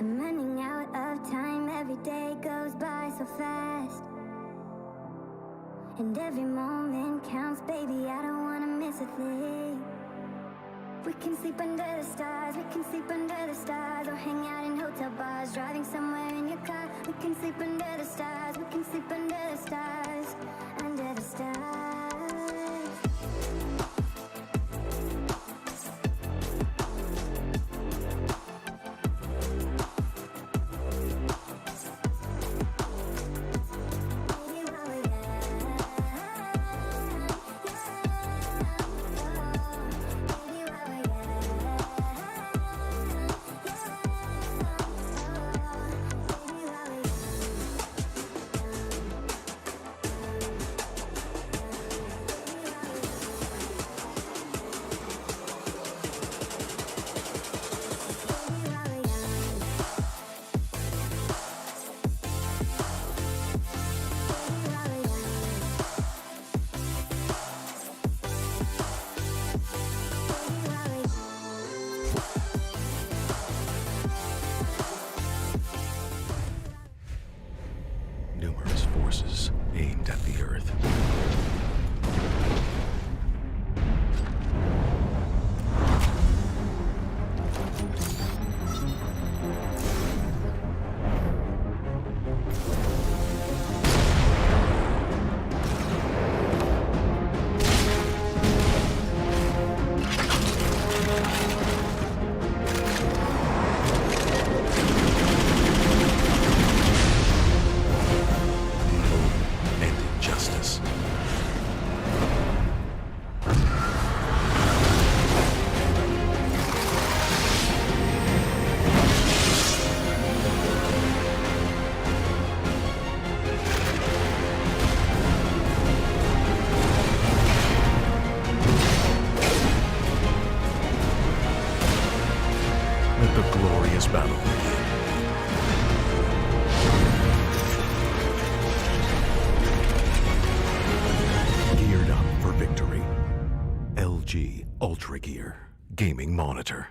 I'm running out of time, every day goes by so fast. And every moment counts, baby, I don't wanna miss a thing. We can sleep under the stars, we can sleep under the stars, or hang out in hotel bars, driving somewhere in your car. We can sleep under the stars, we can sleep under the stars, under the stars. Numerous forces aimed at the Earth. Let the glorious battle begin. Geared up for victory. LG Ultragear Gaming Monitor.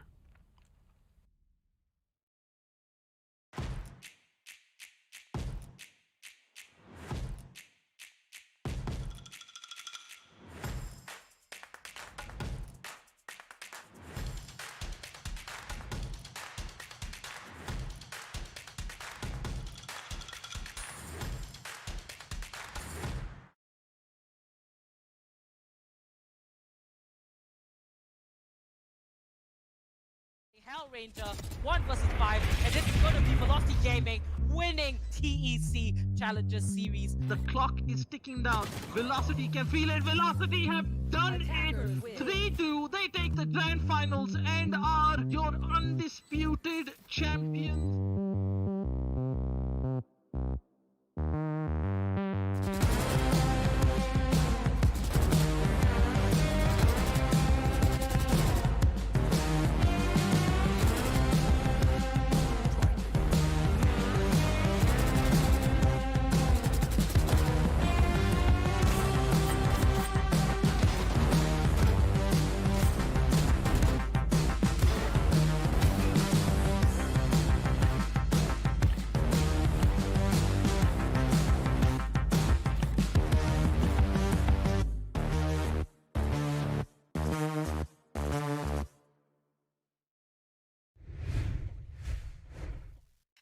Hell Ranger 1 versus 5, and this is going to be Velocity Gaming winning TEC Challenger Series. The clock is ticking down. Velocity can feel it. Velocity have done it. 3-2. They take the grand finals and are your undisputed champions.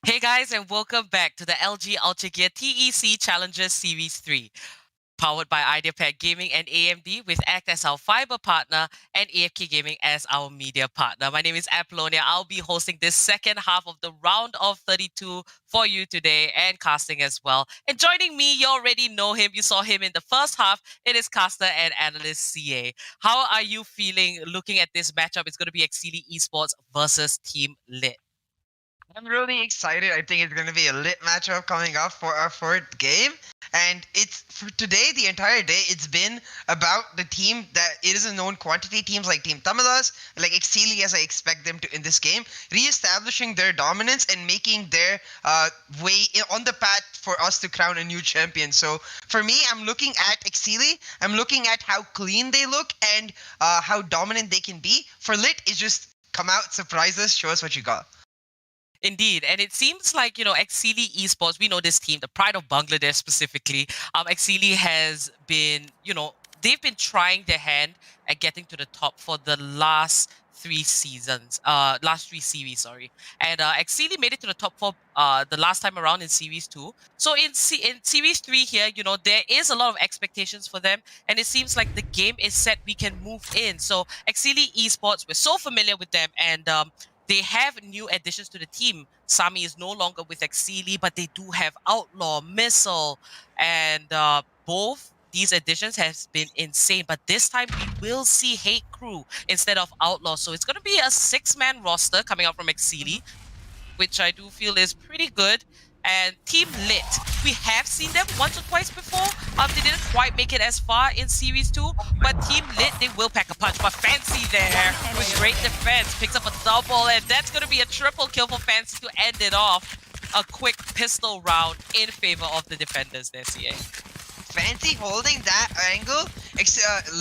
Hey guys, and welcome back to the LG Ultragear TEC Challenger Series 3. Powered by Ideapad Gaming and AMD, with ACT as our fiber partner and AFK Gaming as our media partner. My name is Apollonia. I'll be hosting this second half of the round of 32 for you today, and casting as well. And joining me, you already know him. You saw him in the first half. It is caster and analyst CA. How are you feeling looking at this matchup? It's going to be XCD Esports versus Team Lit. I'm really excited. I think it's going to be a lit matchup coming up for our fourth game. And it's for today, the entire day, it's been about the team that it is a known quantity. Teams like Team Tamilas, like Exceeli, as I expect them to in this game, re-establishing their dominance and making their way on the path for us to crown a new champion. So for me, I'm looking at Exceeli. I'm looking at how clean they look and how dominant they can be. For Lit, it's just come out, surprise us, show us what you got. Indeed, and it seems like Exceeli Esports. We know this team, the pride of Bangladesh specifically. Exceeli has been, they've been trying their hand at getting to the top for the last 3 seasons, last 3 series, sorry. And Exceeli made it to the top 4 the last time around in Series 2. So in Series 3 here, there is a lot of expectations for them, and it seems like the game is set. We can move in. So Exceeli Esports, we're so familiar with them, and they have new additions to the team. Sami is no longer with Exceeli, but they do have Outlaw, Missile, and both these additions has been insane. But this time we will see Hate Crew instead of Outlaw. So it's going to be a 6-man roster coming out from Exceeli, which I do feel is pretty good. And Team Lit, we have seen them once or twice before. They didn't quite make it as far in Series 2, but Team Lit, they will pack a punch. But Fancy there with great defense picks up a double, and that's going to be a triple kill for Fancy to end it off. A quick pistol round in favor of the defenders there, CA. Fancy holding that angle,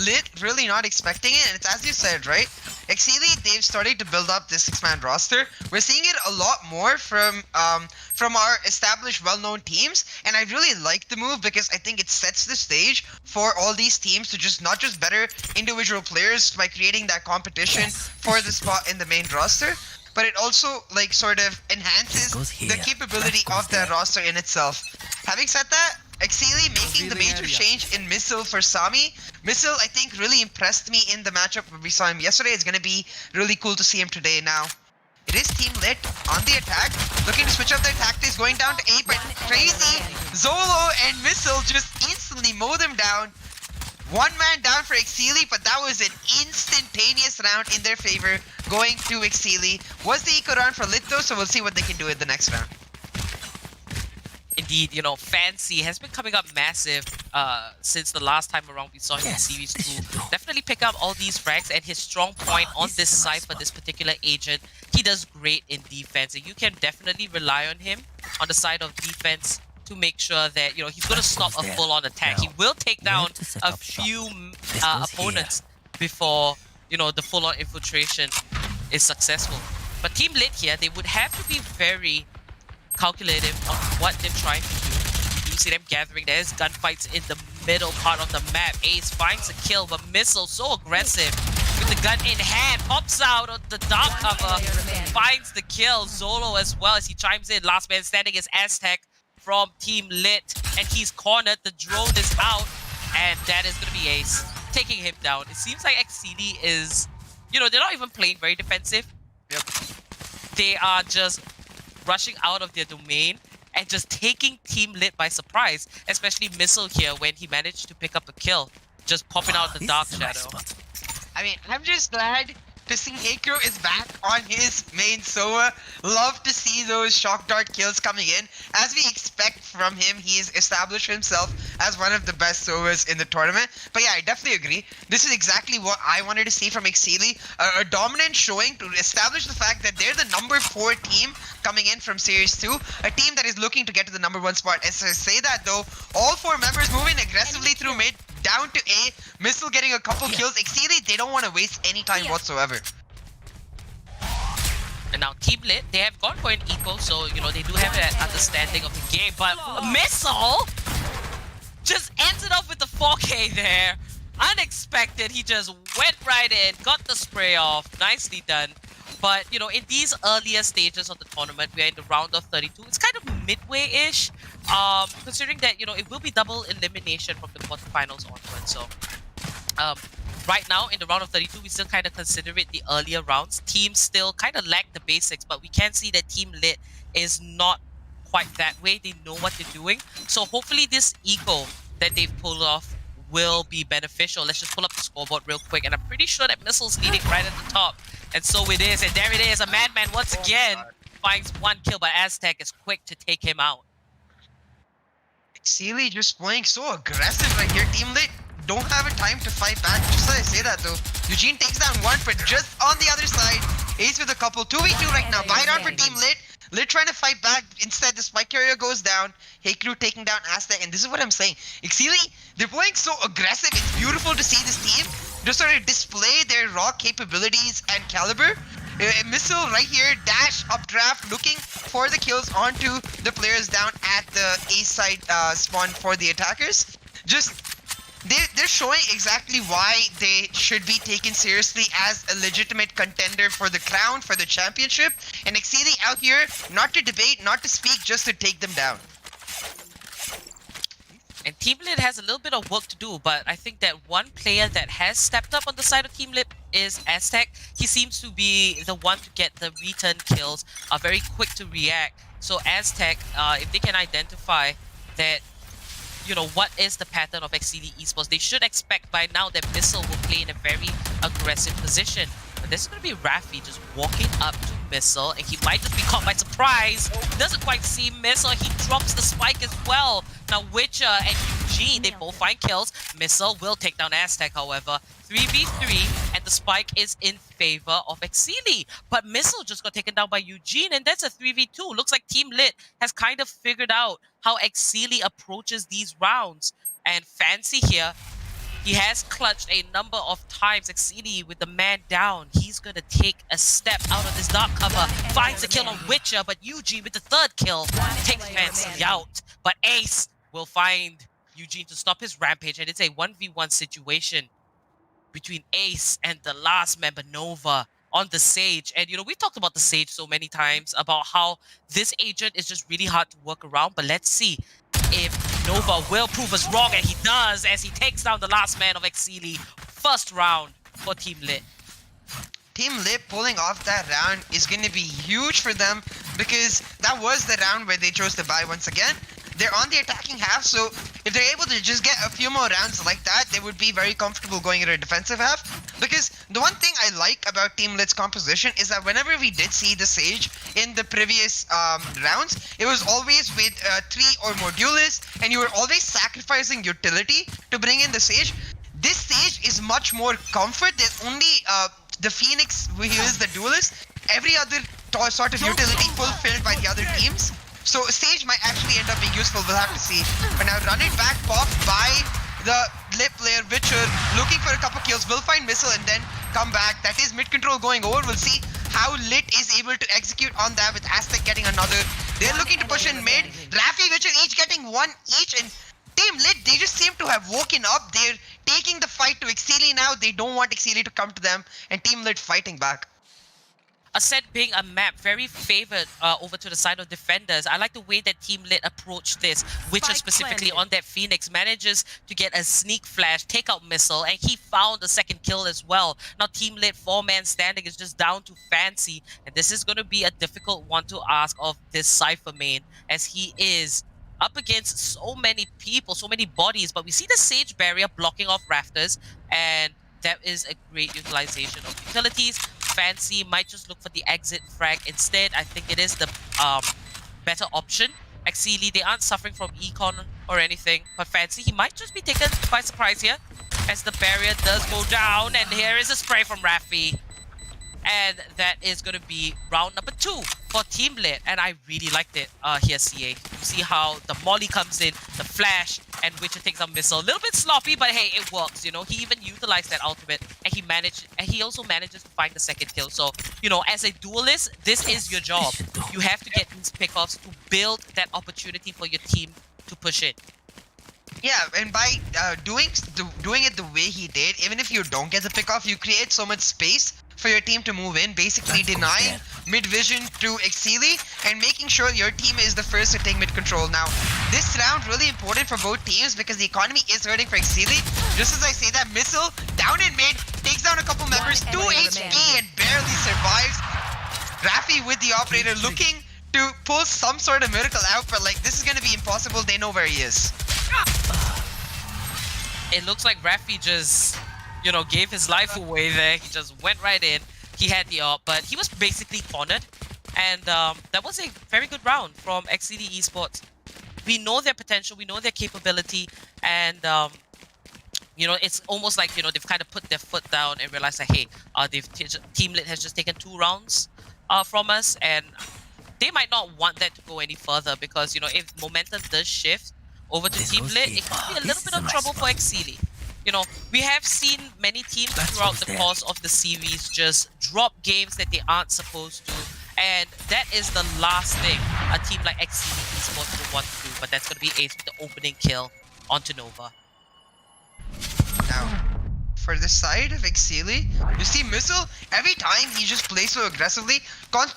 Lit really not expecting it, and it's as you said, right? Exceeli, they've started to build up this 6-man roster. We're seeing it a lot more from our established, well-known teams, and I really like the move because I think it sets the stage for all these teams to just not just better individual players by creating that competition for the spot in the main roster, but it also like sort of enhances the capability of that roster in itself. Having said that, Exceeli making the major change in Missile for Sami. Missile, I think, really impressed me in the matchup when we saw him yesterday. It's going to be really cool to see him today now. It is Team Lit on the attack, looking to switch up their tactics, going down to 8, but crazy. Zolo and Missile just instantly mow them down. 1 man down for Exceeli, but that was an instantaneous round in their favor, going to Exceeli. Was the eco round for Lit though, so we'll see what they can do in the next round. Indeed, Fancy has been coming up massive since the last time around we saw him in Series 2. Definitely pick up all these frags, and his strong point on this side for this particular agent, he does great in defense, and you can definitely rely on him on the side of defense to make sure that, he's going to stop a full-on attack. He will take down a few opponents before, the full-on infiltration is successful. But Team Lit here, they would have to be very calculative on what they're trying to do. You do see them gathering. There's gunfights in the middle part of the map. Ace finds a kill, but Missile so aggressive with the gun in hand, pops out of the dark cover, finds the kill. Zolo as well as he chimes in. Last man standing is Aztec from Team Lit, and he's cornered. The drone is out, and that is going to be Ace taking him down. It seems like Exceeli is, they're not even playing very defensive. Yep. They are just rushing out of their domain and just taking Team Lit by surprise, especially Missile here when he managed to pick up a kill, just popping out the dark shadow. I mean, I'm just glad to see Hekro is back on his main Soa. Love to see those shock dart kills coming in. As we expect from him, he's established himself as one of the best Soas in the tournament. But yeah, I definitely agree. This is exactly what I wanted to see from Exceeli. A dominant showing to establish the fact that they're the number 4 team coming in from Series 2. A team that is looking to get to the number 1 spot. As I say that though, all 4 members moving aggressively through mid, down to A. Missile getting a couple kills. Exceeli, they don't want to waste any time whatsoever. And now Team Lit, they have gone for an eco, so they do have an understanding of the game. But Missile just ends it off with the 4K there. Unexpected, he just went right in, got the spray off. Nicely done. But in these earlier stages of the tournament, we are in the round of 32. It's kind of midway-ish, considering that it will be double elimination from the quarterfinals onwards. So right now in the round of 32, we still kind of consider it the earlier rounds. Teams still kind of lack the basics, but we can see that Team Lit is not quite that way. They know what they're doing. So hopefully this eco that they've pulled off will be beneficial. Let's just pull up the scoreboard real quick, and I'm pretty sure that Missile's leading right at the top. And so it is, and there it is. A madman once again finds 1 kill, but Aztec is quick to take him out. Exceeli just playing so aggressive right here. Team Lit don't have a time to fight back. Just as I say that though, Eugene takes down 1, but just on the other side, Ace with a couple. 2v2 right now. Buy down for Team Lit. Lit trying to fight back. Instead, the spike carrier goes down. Hekru taking down Aztec, and this is what I'm saying. Exceeli, they're playing so aggressive. It's beautiful to see this team just sort of display their raw capabilities and caliber. Missile right here, dash, updraft, looking for the kills onto the players down at the A side spawn for the attackers. Just they're showing exactly why they should be taken seriously as a legitimate contender for the crown, for the championship. And Exceeli out here, not to debate, not to speak, just to take them down. And Team Lit has a little bit of work to do, but I think that one player that has stepped up on the side of Team Lit is Aztec. He seems to be the one to get the return kills, are very quick to react. So Aztec, if they can identify that, you know, what is the pattern of XCD Esports, they should expect by now that Missile will play in a very aggressive position. But this is going to be Rafi just walking up to Missile, and he might just be caught by surprise. He doesn't quite see Missile, he drops the spike as well. Now Witcher and Eugene, they both find kills. Missile will take down Aztec, however. 3v3, and the spike is in favor of Exceeli. But Missile just got taken down by Eugene, and that's a 3v2. Looks like Team Lit has kind of figured out how Exceeli approaches these rounds. And Fancy here, he has clutched a number of times. Exceeli with the man down. He's going to take a step out of this dark cover. Finds a kill on Witcher, but Eugene with the third kill takes Fancy out. But Ace will find Eugene to stop his rampage, and it's a 1v1 situation between Ace and the last member, Nova, on the Sage. And, you know, we've talked about the Sage so many times, about how this agent is just really hard to work around. But let's see if Nova will prove us wrong, and he does, as he takes down the last man of Exceeli. First round for Team Lit. Team Lit pulling off that round is going to be huge for them, because that was the round where they chose to buy once again. They're on the attacking half, so if they're able to just get a few more rounds like that, they would be very comfortable going into a defensive half. Because the one thing I like about Team Lit's composition is that whenever we did see the Sage in the previous rounds, it was always with 3 or more duelists, and you were always sacrificing utility to bring in the Sage. This Sage is much more comfort. There's only the Phoenix, who is the duelist. Every other sort of utility fulfilled by the other teams. So Sage might actually end up being useful, we'll have to see. But now run it back, popped by the Lit player, Witcher, looking for a couple kills, will find Missile and then come back. That is mid control going over. We'll see how Lit is able to execute on that, with Aztec getting another. They're looking to push in mid. Rafi, Witcher each getting one each, and Team Lit, they just seem to have woken up. They're taking the fight to Exceeli now. They don't want Exceeli to come to them, and Team Lit fighting back. Ascent being a map very favored over to the side of defenders. I like the way that Team Lit approached this. Witcher specifically on that Phoenix manages to get a sneak flash, take out Missile, and he found the second kill as well. Now Team Lit 4-man standing is just down to Fancy, and this is going to be a difficult one to ask of this Cypher main, as he is up against so many people, so many bodies. But we see the Sage barrier blocking off Rafters, and that is a great utilization of utilities. Fancy might just look for the exit frag instead. I think it is the better option. Exceeli, they aren't suffering from econ or anything, but Fancy, he might just be taken by surprise here, as the barrier does go down, and here is a spray from Rafi. And that is going to be round number 2 for Team Lit. And I really liked it here, CA. You see how the molly comes in, the flash, and Witcher takes a Missile. A little bit sloppy, but hey, it works, you know. He even utilized that ultimate, and he also manages to find the second kill. So, you know, as a duelist, this is your job. You have to get these pickoffs to build that opportunity for your team to push it. Yeah, and by doing it the way he did, even if you don't get the pickoff, you create so much space for your team to move in, basically denying mid vision to Exceeli and making sure your team is the first to take mid control. Now, this round really important for both teams because the economy is hurting for Exceeli. Just as I say that, Missile down in mid, takes down a couple members, 2 HP and barely survives. Rafi with the operator looking to pull some sort of miracle out, but like, this is going to be impossible. They know where he is. It looks like Rafi just, you know, gave his life away there. He just went right in. He had the AWP, but he was basically cornered. And that was a very good round from XCD Esports. We know their potential, we know their capability, and you know, it's almost like, you know, they've kind of put their foot down and realized that, hey, Team Lit has just taken 2 rounds from us, and they might not want that to go any further, because, you know, if momentum does shift over to Team Lit, it could be a little bit of trouble for Exceeli. You know, we have seen many teams throughout the course of the series just drop games that they aren't supposed to. And that is the last thing a team like XCD Esports will want to do. But that's going to be Ace with the opening kill onto Nova. Now, for the side of Exceeli, you see Missile, every time he just plays so aggressively,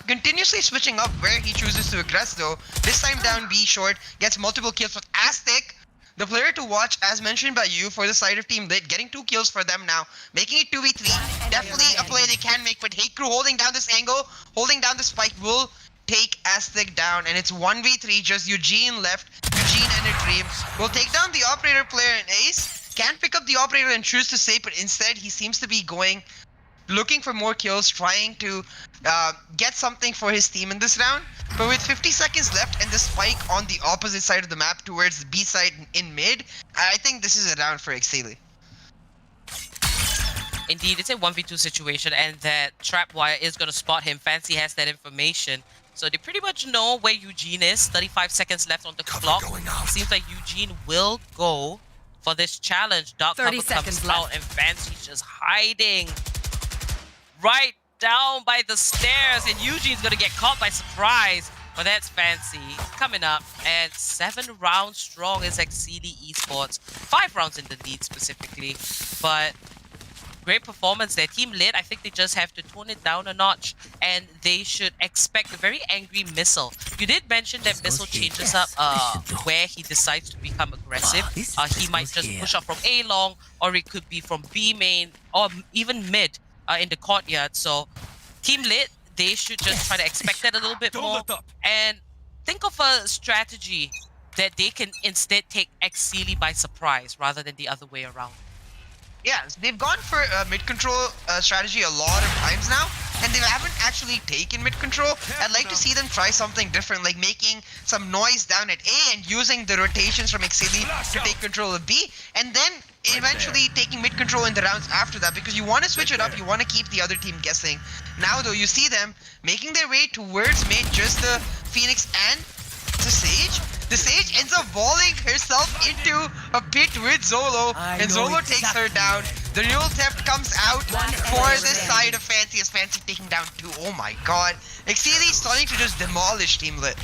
continuously switching up where he chooses to aggress though. This time down B short, gets multiple kills with Aztec. The player to watch, as mentioned by you, for the side of Team Lit, getting 2 kills for them now, making it 2v3. Definitely a play they can make, but Hate Crew holding down this angle, holding down the spike will take Aztec down, and it's 1v3, just Eugene left. Eugene and a Dream will take down the operator player and Ace. Can't pick up the operator and choose to save, but instead he seems to be looking for more kills, trying to get something for his team in this round. But with 50 seconds left and the spike on the opposite side of the map towards the B side in mid, I think this is a round for Exceeli. Indeed, it's a 1v2 situation, and that trap wire is going to spot him. Fancy has that information. So they pretty much know where Eugene is. 35 seconds left on the clock. Seems like Eugene will go for this challenge. Dark cover comes out, and Fancy's just hiding right down by the stairs, and Eugene's gonna get caught by surprise. But that's Fancy coming up, and 7 rounds strong is XCD Esports. 5 rounds in the lead specifically, but great performance there. Team Lit, I think they just have to tone it down a notch, and they should expect a very angry Missile. You did mention that Missile changes up where he decides to become aggressive. He might just push up from A long, or it could be from B main, or even mid in the courtyard. So Team Lit, they should just try to expect that a little bit more, and think of a strategy that they can instead take Exceeli by surprise rather than the other way around. Yeah, they've gone for mid-control strategy a lot of times now, and they haven't actually taken mid-control. I'd like to see them try something different, like making some noise down at A and using the rotations from Exceeli to take control of B, and then eventually taking mid-control in the rounds after that, because you want to switch it up, you want to keep the other team guessing. Now though, you see them making their way towards mid, just the Phoenix and the Sage. The Sage ends up balling herself into a pit with Zolo, and Zolo takes her down. The real theft comes out for this side of Fancy, as Fancy taking down 2. Oh my god. Exceeli is starting to just demolish Team Lit.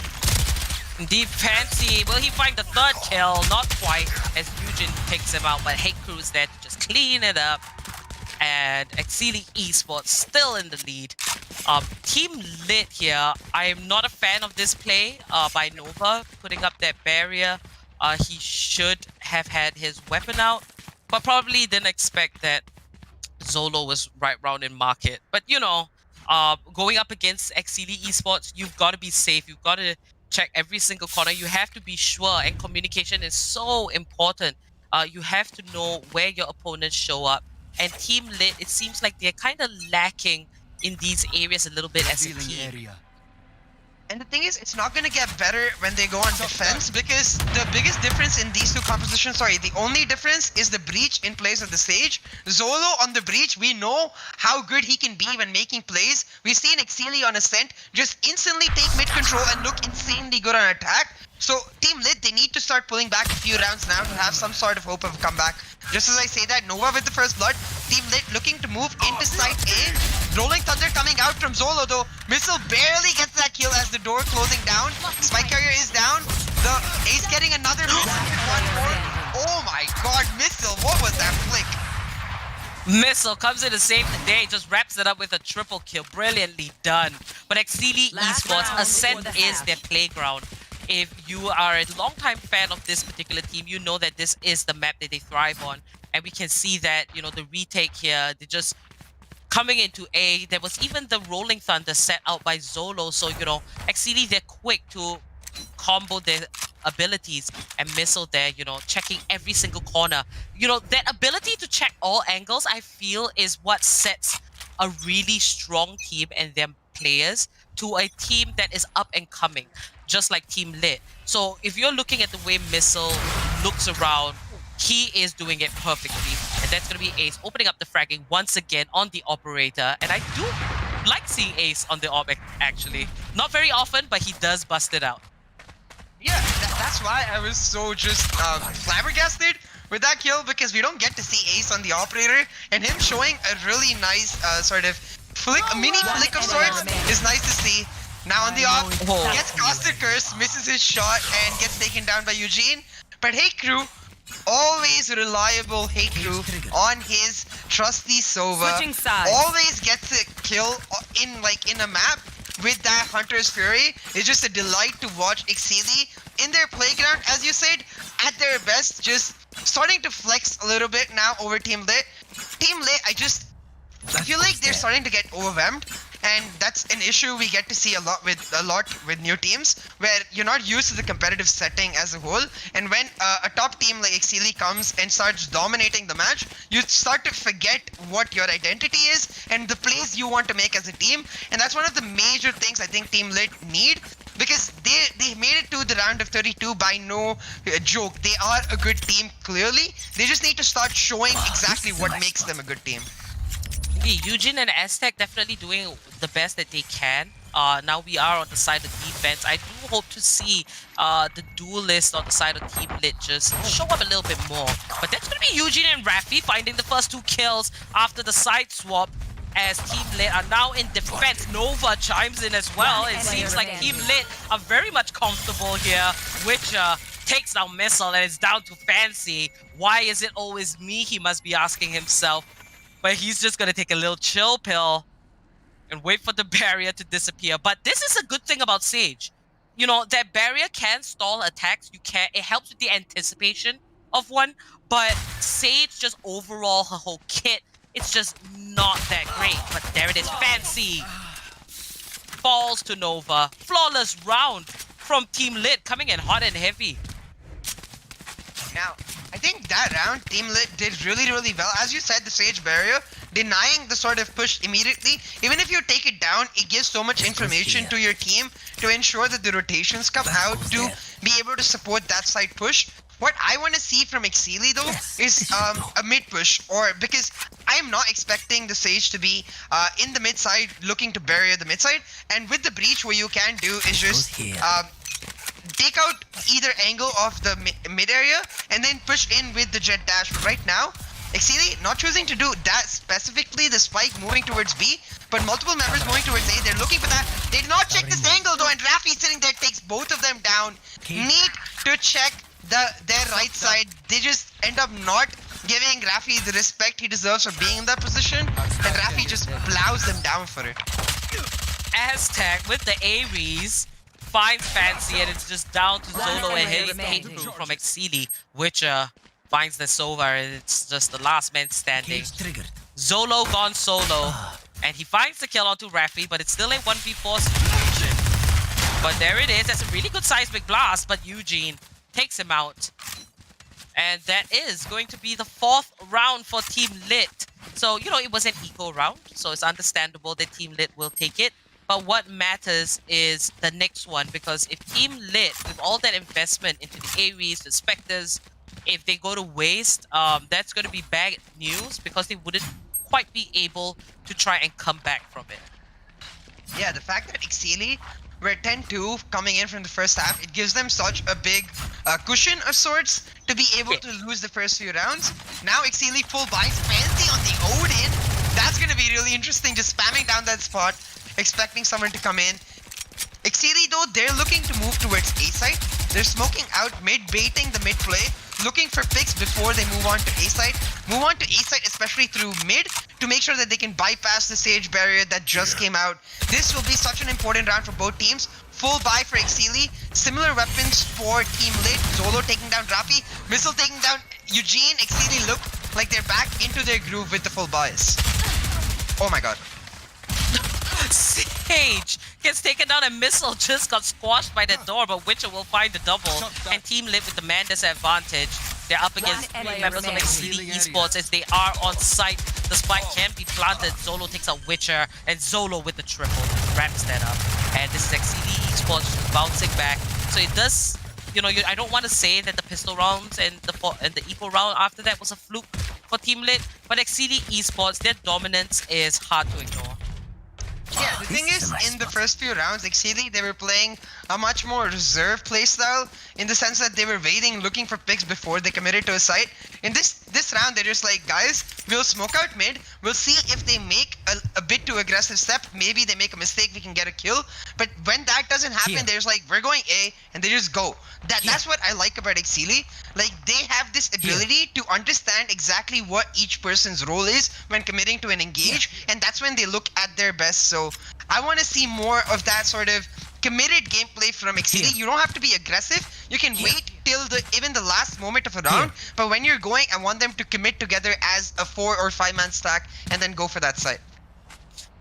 Indeed, Fancy, will he find the 3rd kill? Not quite, as Eugene picks him out, but Hate Crew is there to just clean it up. And Exceeli Esports still in the lead. Team Lit here, I am not a fan of this play by Nova, putting up that barrier. He should have had his weapon out, but probably didn't expect that Zolo was right round in market. But you know, going up against Exceeli Esports, you've got to be safe. You've got to check every single corner. You have to be sure, and communication is so important. You have to know where your opponents show up. And Team Lit, it seems like they're kind of lacking in these areas a little bit as a team. And the thing is, it's not going to get better when they go on defense, because the biggest difference in these two compositions, the only difference is the breach in place of the Sage. Zolo on the breach, we know how good he can be when making plays. We've seen Exceeli on Ascent just instantly take mid control and look insanely good on attack. So Team Lit, they need to start pulling back a few rounds now to have some sort of hope of a comeback. Just as I say that, Nova with the first blood. Team Lit looking to move into site A. Rolling Thunder coming out from Zolo though. Missile barely gets that kill as the door closing down. Spike carrier is down. The Ace getting another one more. Oh my god, Missile, what was that flick? Missile comes in to save the day, just wraps it up with a triple kill. Brilliantly done. But Exceeli Esports, Ascent is their playground. If you are a long-time fan of this particular team, you know that this is the map that they thrive on. And we can see that, you know, the retake here, they're just coming into A. There was even the Rolling Thunder set out by Zolo. So, you know, Exceeli, they're quick to combo their abilities, and Missile there, you know, checking every single corner. You know, that ability to check all angles, I feel, is what sets a really strong team and their players to a team that is up and coming, just like Team Lit. So if you're looking at the way Missile looks around, he is doing it perfectly. And that's going to be Ace opening up the fragging once again on the operator. And I do like seeing Ace on the op, actually. Not very often, but he does bust it out. Yeah, that's why I was so just flabbergasted with that kill because we don't get to see Ace on the operator, and him showing a really nice sort of flick, a mini flick of sorts is nice to see. Now on the op, gets casted curse, misses his shot, and gets taken down by Eugene. But Hey Crew, always reliable Hey Crew on his trusty Sova. Always gets a kill in a map with that Hunter's Fury. It's just a delight to watch Exceeli in their playground, as you said, at their best, just starting to flex a little bit now over Team Lit. Team Lit, I feel like they're starting to get overwhelmed. And that's an issue we get to see a lot with new teams, where you're not used to the competitive setting as a whole. And when a top team like Exceeli comes and starts dominating the match, you start to forget what your identity is and the plays you want to make as a team. And that's one of the major things I think Team Lit need, because they made it to the round of 32 by no joke. They are a good team, clearly. They just need to start showing exactly what makes them a good team. Eugene and Aztec definitely doing the best that they can. Now we are on the side of defense. I do hope to see the duelist on the side of Team Lit just show up a little bit more. But that's going to be Eugene and Rafi finding the first 2 kills after the side swap, as Team Lit are now in defense. Nova chimes in as well. It seems like Team Lit are very much comfortable here. Witcher takes down Missile, and it's down to Fancy. Why is it always me, he must be asking himself. But he's just gonna take a little chill pill and wait for the barrier to disappear. But this is a good thing about Sage. You know, that barrier can stall attacks. It helps with the anticipation of one. But Sage, just overall, her whole kit, it's just not that great. But there it is, Fancy falls to Nova. Flawless round from Team Lit, coming in hot and heavy. Now, I think that round, Team Lit did really, really well. As you said, the Sage barrier, denying the sort of push immediately. Even if you take it down, it gives so much information to your team to ensure that the rotations come out to be able to support that side push. What I want to see from Exceeli though is a mid push, or because I am not expecting the Sage to be in the mid side looking to barrier the mid side. And with the breach, what you can do is just take out either angle of the mid area and then push in with the jet dash. But right now, Exceeli not choosing to do that specifically, the spike moving towards B, but multiple members moving towards A. They're looking for that. They did not check this angle though, and Rafi sitting there takes both of them down. Need to check their right side. They just end up not giving Rafi the respect he deserves for being in that position, and Rafi just plows them down for it. Aztec with the Ares finds Fancy, and it's just down to Zolo and Hey Crew from Exceeli, which finds the Sova, and it's just the last man standing. Zolo gone solo, and he finds the kill onto Rafi, but it's still a 1v4 situation. But there it is. That's a really good seismic blast, but Eugene takes him out. And that is going to be the 4th round for Team Lit. So, you know, it was an eco round, so it's understandable that Team Lit will take it. But what matters is the next one, because if Team Lit, with all that investment into the Ares, the Spectres, if they go to waste, that's going to be bad news, because they wouldn't quite be able to try and come back from it. Yeah, the fact that Exceeli were 10-2 coming in from the first half, it gives them such a big cushion of sorts to be able to lose the first few rounds. Now Exceeli full buys, Fancy on the Odin. That's going to be really interesting, just spamming down that spot, expecting someone to come in. Exceeli though, they're looking to move towards A side. They're smoking out mid, baiting the mid play, looking for picks before they move on to A side. Move on to A side, especially through mid, to make sure that they can bypass the Sage barrier that just came out. This will be such an important round for both teams. Full buy for Exceeli. Similar weapons for Team Lit. Zolo taking down Rafi. Missile taking down Eugene. Exceeli look like they're back into their groove with the full buys. Oh my god. Sage gets taken down, and Missile just got squashed by the door, but Witcher will find the double. And Team Lit with the man disadvantage. They're up against members of XCD Esports as they are on site. The spike can be planted. Zolo takes out Witcher, and Zolo with the triple wraps that up. And this is XCD Esports just bouncing back. So it does, you know, I don't want to say that the pistol rounds and the equal round after that was a fluke for Team Lit, but XCD Esports, their dominance is hard to ignore. Yeah, the thing is, in the first few rounds, Exceeli, they were playing a much more reserved playstyle in the sense that they were waiting, looking for picks before they committed to a site. In this round, they're just like, guys, we'll smoke out mid. We'll see if they make a bit too aggressive step. Maybe they make a mistake, we can get a kill. But when that doesn't happen, they're just like, we're going A, and they just go. That's what I like about Exceeli. Like, they have this ability to understand exactly what each person's role is when committing to an engage, and that's when they look at their best. So I want to see more of that sort of committed gameplay from Exceeli. You don't have to be aggressive. You can wait till even the last moment of a round, but when you're going, I want them to commit together as a 4 or 5 man stack and then go for that site.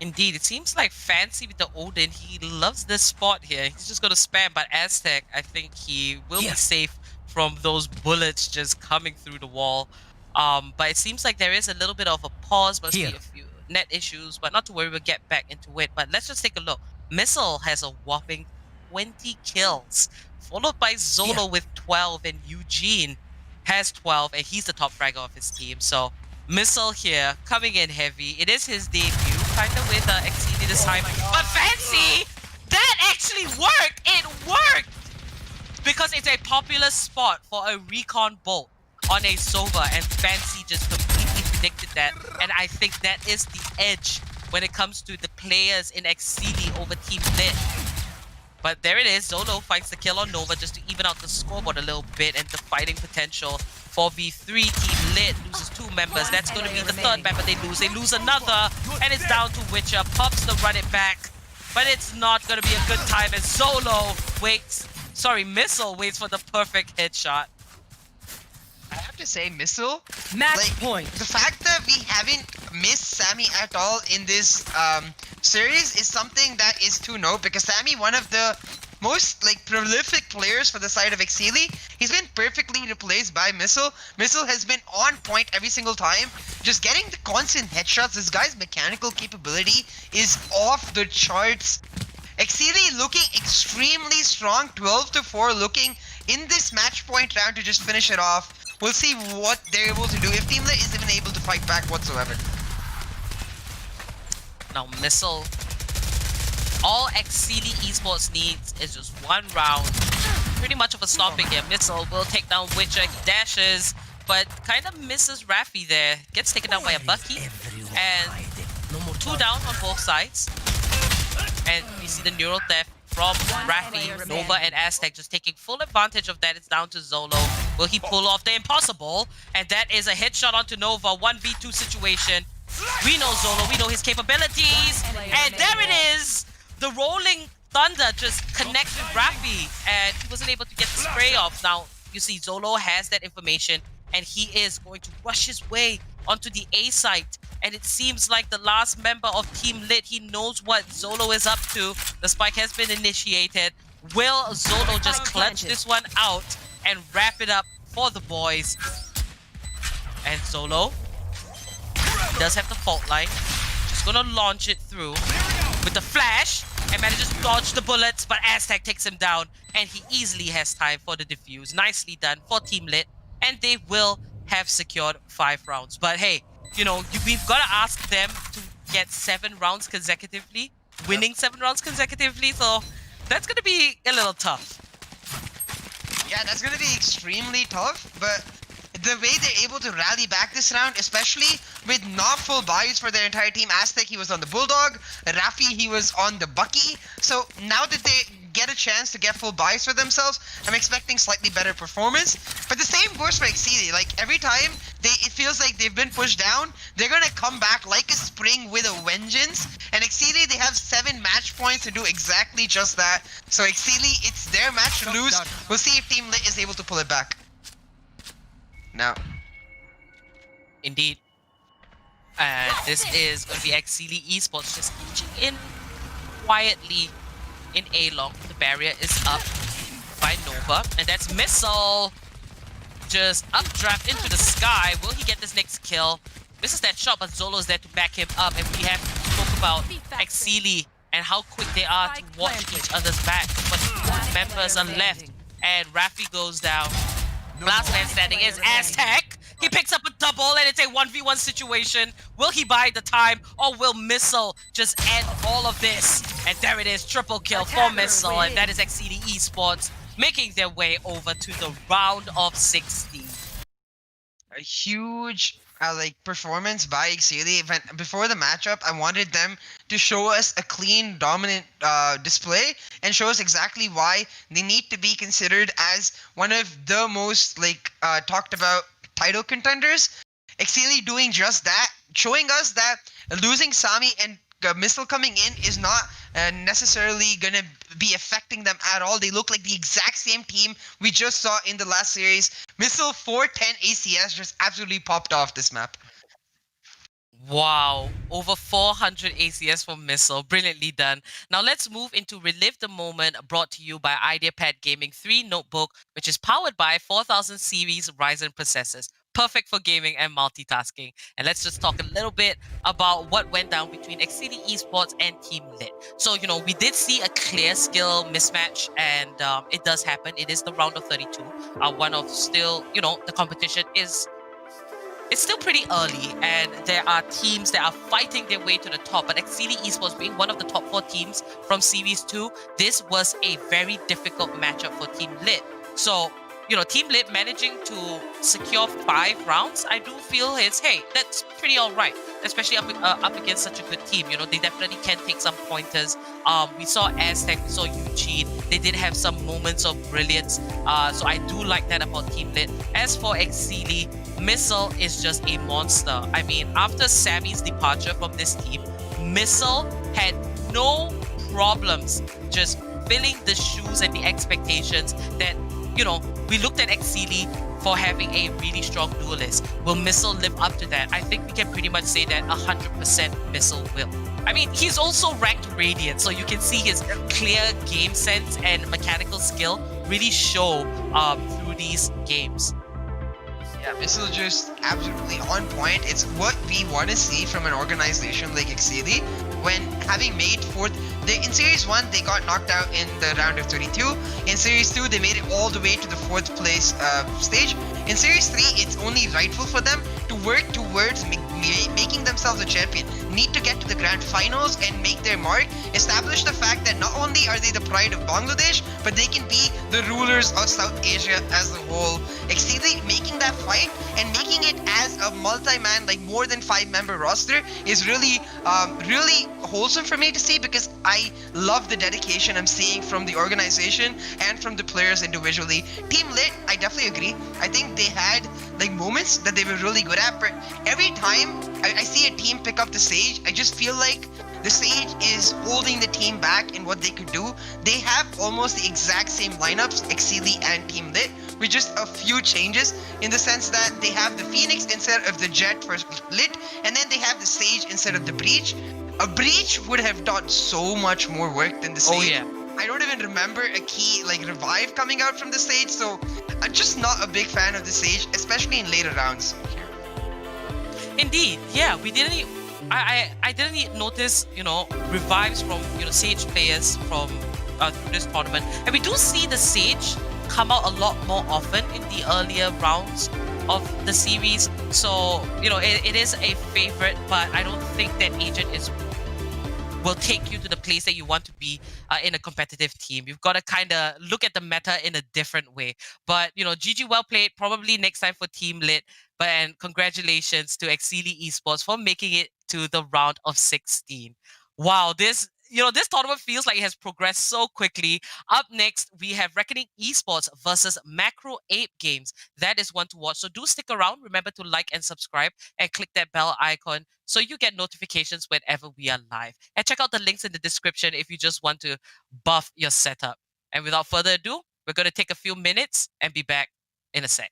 Indeed, it seems like Fancy with the Odin, he loves this spot here. He's just going to spam, but Aztec, I think he will be safe from those bullets just coming through the wall. But it seems like there is a little bit of a pause, must be a few net issues, but not to worry, we'll get back into it. But let's just take a look. Missile has a whopping 20 kills, followed by Zolo with 12, and Eugene has 12, and he's the top fragger of his team. So Missile here coming in heavy. It is his debut, kind of with XCD this time. But Fancy, that actually worked. It worked because it's a popular spot for a recon bolt on a Sova, and Fancy just completely predicted that. And I think that is the edge when it comes to the players in XCD over Team Lit. But there it is. Zolo finds the kill on Nova just to even out the scoreboard a little bit, and the fighting potential for V3. Team Lit loses 2 members. That's going to be the 3rd member they lose. They lose another, and it's down to Witcher. Pops to run it back, but it's not going to be a good time as Zolo waits. Sorry, Missile waits for the perfect headshot. I have to say, Missile, Match point. The fact that we haven't missed Sammy at all in this series is something that is to note, because Sammy, one of the most prolific players for the side of Exceeli, he's been perfectly replaced by Missile. Missile has been on point every single time, just getting the constant headshots. This guy's mechanical capability is off the charts. Exceeli looking extremely strong, 12-4, looking in this match point round to just finish it off. We'll see what they're able to do, if Team Lit is even able to fight back whatsoever. Now Missile, all XCD Esports needs is just 1 round. Pretty much of a stomping here. Missile will take down Witcher, he dashes, but kind of misses Raffi there. Gets taken down by a Bucky, and 2 down on both sides. And we see the neural theft from Raffi, Nova, and Aztec just taking full advantage of that. It's down to Zolo. Will he pull off the impossible? And that is a headshot onto Nova. 1v2 situation. We know Zolo. We know his capabilities. And there it is. The rolling thunder just connected Raffi, and he wasn't able to get the spray off. Now, you see Zolo has that information, and he is going to rush his way onto the A site. And it seems like the last member of Team Lit, he knows what Zolo is up to. The spike has been initiated. Will Zolo just clutch this one out and wrap it up for the boys? And Zolo does have the fault line. Just gonna launch it through with the flash and manages to dodge the bullets, but Aztec takes him down, and he easily has time for the defuse. Nicely done for Team Lit, and they will have secured 5 rounds. But hey, you know, we've got to ask them to get 7 rounds consecutively, winning 7 rounds consecutively, so that's going to be a little tough. Yeah, that's going to be extremely tough, but the way they're able to rally back this round, especially with not full buys for their entire team. Aztec, he was on the Bulldog. Raffi, he was on the Bucky. So now that they get a chance to get full buys for themselves, I'm expecting slightly better performance. But the same goes for Exceeli. Like, every time it feels like they've been pushed down, they're gonna come back like a spring with a vengeance. And Exceeli, they have 7 match points to do exactly just that. So Exceeli, it's their match to lose. We'll see if Team Lit is able to pull it back. Now. Indeed. And this is going to be Exceeli Esports just inching in quietly in A-Long. The barrier is up by Nova, and that's Missile just updraft into the sky. Will he get this next kill? Misses that shot, but Zolo's there to back him up, and we have to talk about Exceeli and how quick they are to watch each other's back. But 4 members are left, and Raffi goes down. Last man standing is Aztec. He picks up a double and it's a 1v1 situation. Will he buy the time or will Missile just end all of this? And there it is, triple kill for Missile, and that is XCD Esports making their way over to the round of 16. A huge performance by Exceeli. Before the matchup, I wanted them to show us a clean, dominant display and show us exactly why they need to be considered as one of the most talked about title contenders. Exceeli doing just that, showing us that losing Sami and Missile coming in is not necessarily going to be affecting them at all. They look like the exact same team we just saw in the last series. Missile 410 ACS just absolutely popped off this map. Wow, over 400 ACS for Missile. Brilliantly done. Now let's move into Relive the Moment, brought to you by Ideapad Gaming 3 notebook, which is powered by 4000 series Ryzen processors. Perfect for gaming and multitasking. And let's just talk a little bit about what went down between XCD Esports and Team Lit. So, we did see a clear skill mismatch, and it does happen. It is the round of 32. One of still, the competition is... It's still pretty early, and there are teams that are fighting their way to the top. But XCD Esports being one of the top 4 teams from Series 2, this was a very difficult matchup for Team Lit. So, Team Lit managing to secure 5 rounds, I do feel that's pretty alright, especially up against such a good team. They definitely can take some pointers. We saw Aztec, we saw Eugene. They did have some moments of brilliance. So I do like that about Team Lit. As for Exceeli, Missile is just a monster. I mean, after Sammy's departure from this team, Missile had no problems just filling the shoes and the expectations that, we looked at Exceeli for having a really strong duelist. Will Missile live up to that? I think we can pretty much say that 100% Missile will. I mean, he's also ranked Radiant, so you can see his clear game sense and mechanical skill really show through these games. Yeah, Missile just absolutely on point. It's what we want to see from an organization like Exceeli. When having made 4th, in Series 1, they got knocked out in the round of 32. In Series 2, they made it all the way to the 4th place stage. In Series 3, it's only rightful for them to work towards making themselves a champion. Need to get to the grand finals and make their mark. Establish the fact that not only are they the pride of Bangladesh, but they can be the rulers of South Asia as a whole. Exceeli making that fight and making it as a multi-man, more than 5-member roster is really, really wholesome for me to see, because I love the dedication I'm seeing from the organization and from the players individually. Team Lit, I definitely agree. I think they had moments that they were really good at, but every time I see a team pick up the Sage, I just feel like the Sage is holding the team back in what they could do. They have almost the exact same lineups, Exceeli and Team Lit, with just a few changes in the sense that they have the Phoenix instead of the Jet for Lit, and then they have the Sage instead of the Breach. A Breach would have done so much more work than the Sage. Oh yeah. I don't even remember a key revive coming out from the Sage, so I'm just not a big fan of the Sage, especially in later rounds. Indeed, yeah, we didn't. I didn't notice, revives from Sage players from through this tournament, and we do see the Sage come out a lot more often in the earlier rounds of the series. So it is a favorite, but I don't think that Agent will take you to the place that you want to be in a competitive team. You've got to kind of look at the meta in a different way. But, GG well played. Probably next time for Team Lit. And congratulations to XCD Esports for making it to the round of 16. Wow, this tournament feels like it has progressed so quickly. Up next, we have Reckoning Esports versus MacroApe Games. That is one to watch. So do stick around. Remember to like and subscribe and click that bell icon so you get notifications whenever we are live. And check out the links in the description if you just want to buff your setup. And without further ado, we're going to take a few minutes and be back in a sec.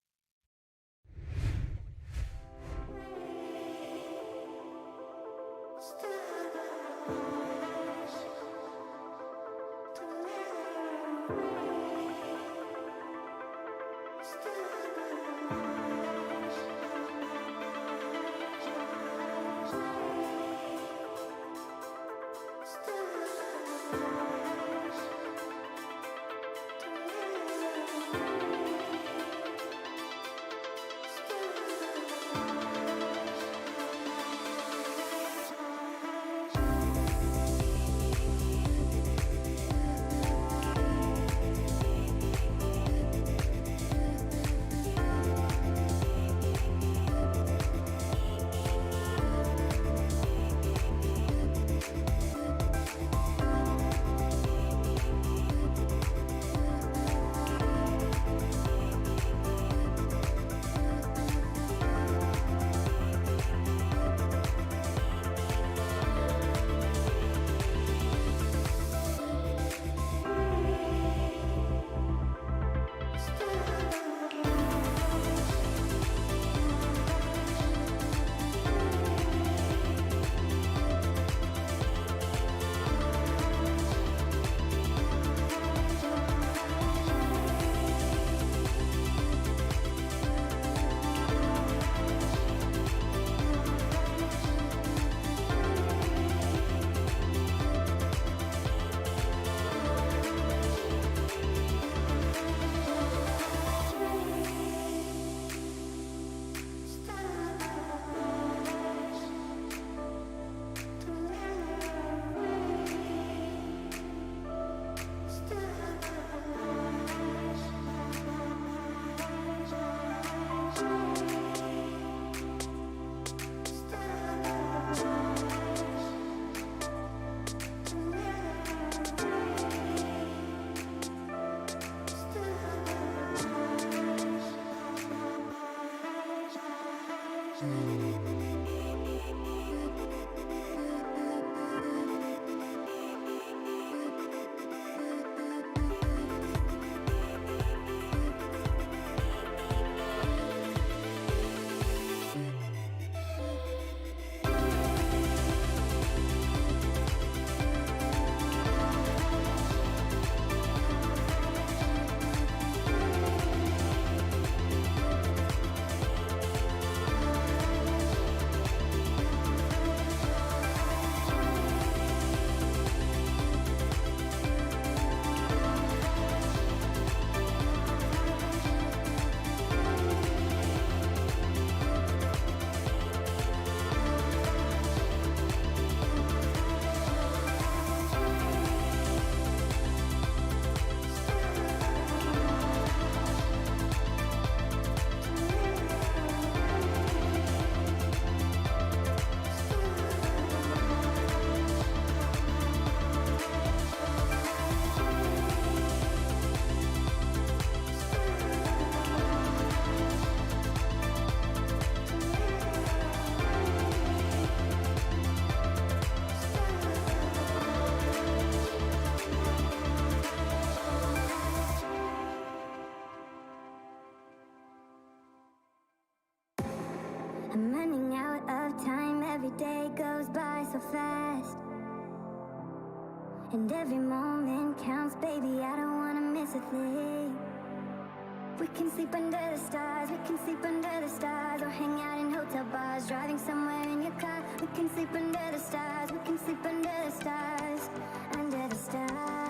day goes by so fast. And every moment counts, baby, I don't wanna miss a thing. We can sleep under the stars, we can sleep under the stars, or hang out in hotel bars, driving somewhere in your car. We can sleep under the stars, we can sleep under the stars, under the stars.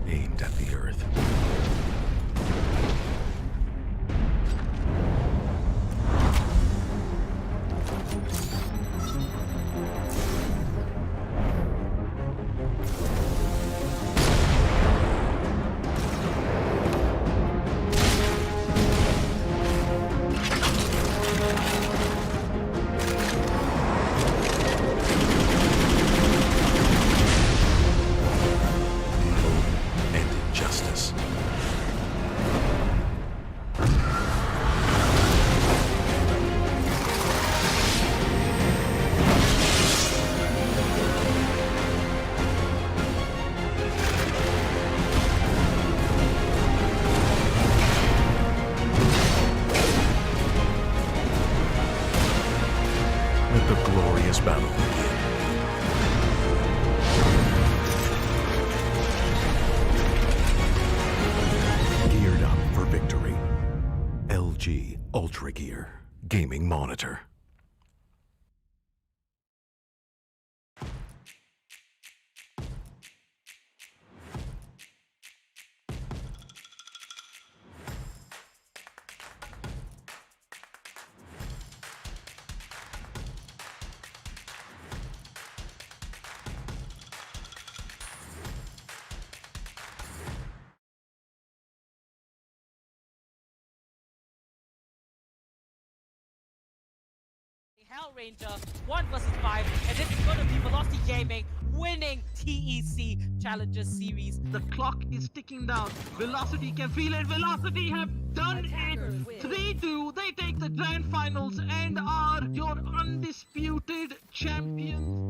aimed at the earth. And injustice. Let the glorious battle begin. Geared up for victory. LG Ultragear Gaming Monitor. Hell Ranger 1 versus 5, and this is going to be Velocity Gaming winning TEC Challengers Series. The clock is ticking down. Velocity can feel it. Velocity have done it. 3-2. They take the grand finals and are your undisputed champions.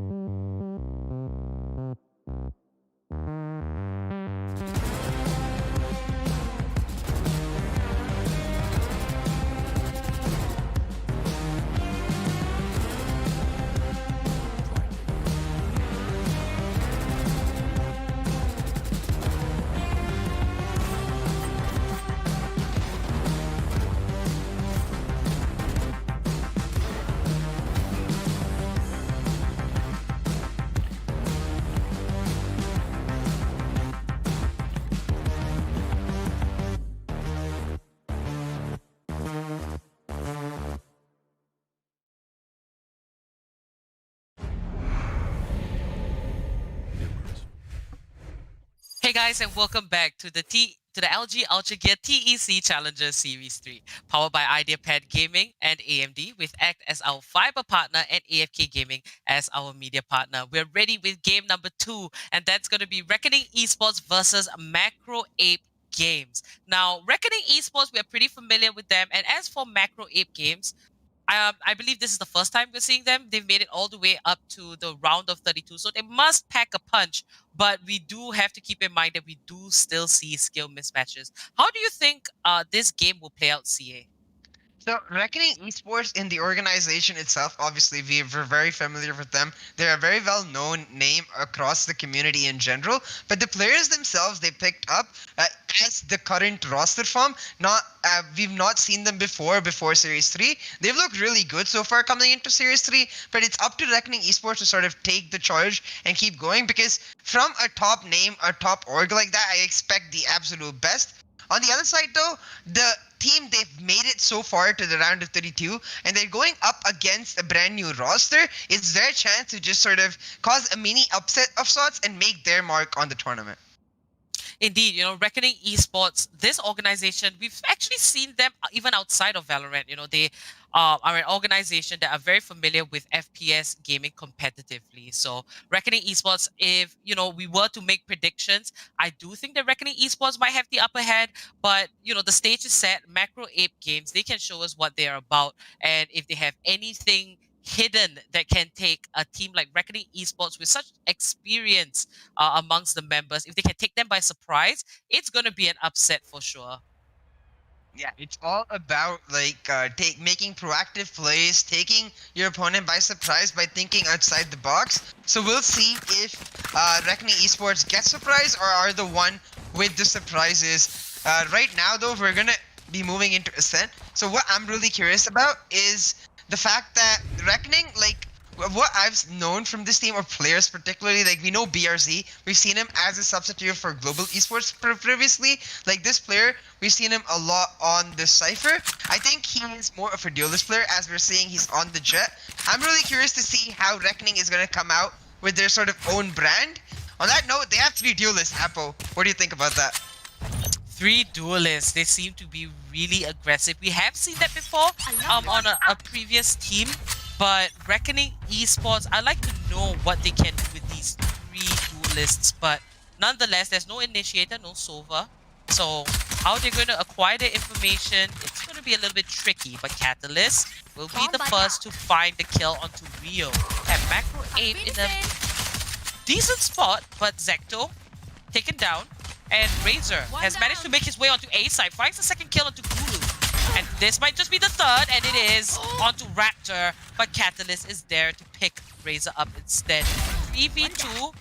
Hey guys, and welcome back to the LG Ultragear TEC Challengers Series 3, powered by Ideapad Gaming and AMD, with ACT as our fiber partner and AFK Gaming as our media partner. We're ready with game number 2, and that's going to be Reckoning Esports versus MacroApe Games. Now, Reckoning Esports, we're pretty familiar with them, and as for MacroApe Games, I believe this is the first time we're seeing them. They've made it all the way up to the round of 32, so they must pack a punch. But we do have to keep in mind that we do still see skill mismatches. How do you think this game will play out, CA? So, Reckoning Esports in the organization itself, obviously, we're very familiar with them. They're a very well-known name across the community in general. But the players themselves, they picked up as the current roster form. We've not seen them before Series 3. They've looked really good so far coming into Series 3. But it's up to Reckoning Esports to sort of take the charge and keep going. Because from a top name, a top org like that, I expect the absolute best. On the other side, though, the team, they've made it so far to the round of 32, and they're going up against a brand new roster. It's their chance to just sort of cause a mini upset of sorts and make their mark on the tournament. Indeed, Reckoning Esports, this organization, we've actually seen them even outside of Valorant. They are an organization that are very familiar with FPS gaming competitively. So Reckoning Esports, if, we were to make predictions, I do think that Reckoning Esports might have the upper hand, but, the stage is set. MacroApe Games, they can show us what they're about. And if they have anything hidden that can take a team like Reckoning Esports with such experience amongst the members, if they can take them by surprise, it's going to be an upset for sure. Yeah, it's all about making proactive plays, taking your opponent by surprise by thinking outside the box. So we'll see if Reckoning Esports gets surprised or are the one with the surprises. Right now, though, we're gonna be moving into Ascent. So what I'm really curious about is the fact that Reckoning, what I've known from this team, or players particularly, like we know BRZ, we've seen him as a substitute for Global Esports previously. Like this player, we've seen him a lot on the Cypher. I think he is more of a duelist player, as we're seeing he's on the Jet. I'm really curious to see how Reckoning is going to come out with their sort of own brand. On that note, they have 3 duelists, Apo. What do you think about that? 3 duelists. They seem to be really aggressive. We have seen that before on a previous team. But Reckoning Esports, I'd like to know what they can do with these 3 duelists. But nonetheless, there's no initiator, no Sova. So how they're going to acquire the information, it's going to be a little bit tricky. But Catalyst will be the first to find the kill onto Rio. And MacroApe in a decent spot, but Zecto taken down. And Razor has managed to make his way onto A side, finds the second kill onto Gulu. And this might just be the 3rd, and it is onto Raptor, but Catalyst is there to pick Razor up instead. 3v2,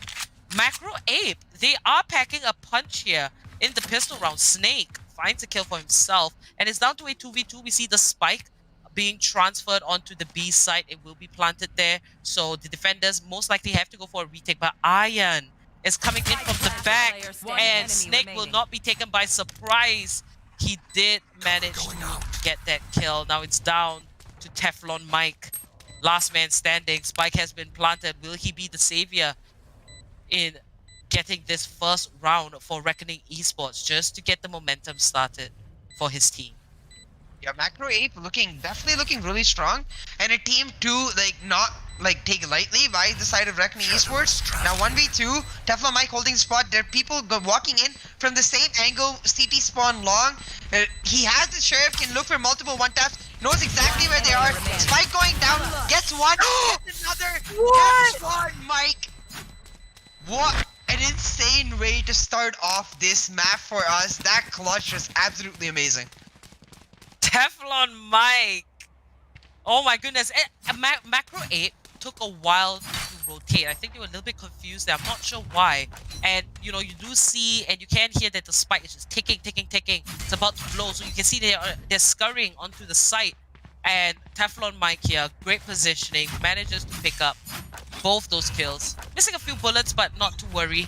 MacroApe, they are packing a punch here in the pistol round. Snake finds a kill for himself, and it's down to a 2v2. We see the spike being transferred onto the B side. It will be planted there, so the defenders most likely have to go for a retake, but Iron is coming in from the back, and Snake will not be taken by surprise. He did manage to get that kill. Now it's down to Teflon Mike. Last man standing. Spike has been planted. Will he be the savior in getting this first round for Reckoning Esports, just to get the momentum started for his team? Yeah, MacroApe definitely looking really strong, and a team to not take lightly by the side of Reckoning Esports. Now 1v2, Teflon Mike holding the spot. There are people walking in from the same angle. CT spawn long. He has the Sheriff, can look for multiple one taps, knows exactly where they are. Spike going down, gets one, gets another. Gets one, Mike. What an insane way to start off this map for us. That clutch was absolutely amazing. Teflon Mike. Oh my goodness. MacroApe took a while to rotate. I think they were a little bit confused there. I'm not sure why. And you know, you do see and you can hear that the spike is just ticking. It's about to blow. So you can see they're scurrying onto the site. And Teflon Mike here, great positioning, manages to pick up both those kills. Missing a few bullets, but not to worry.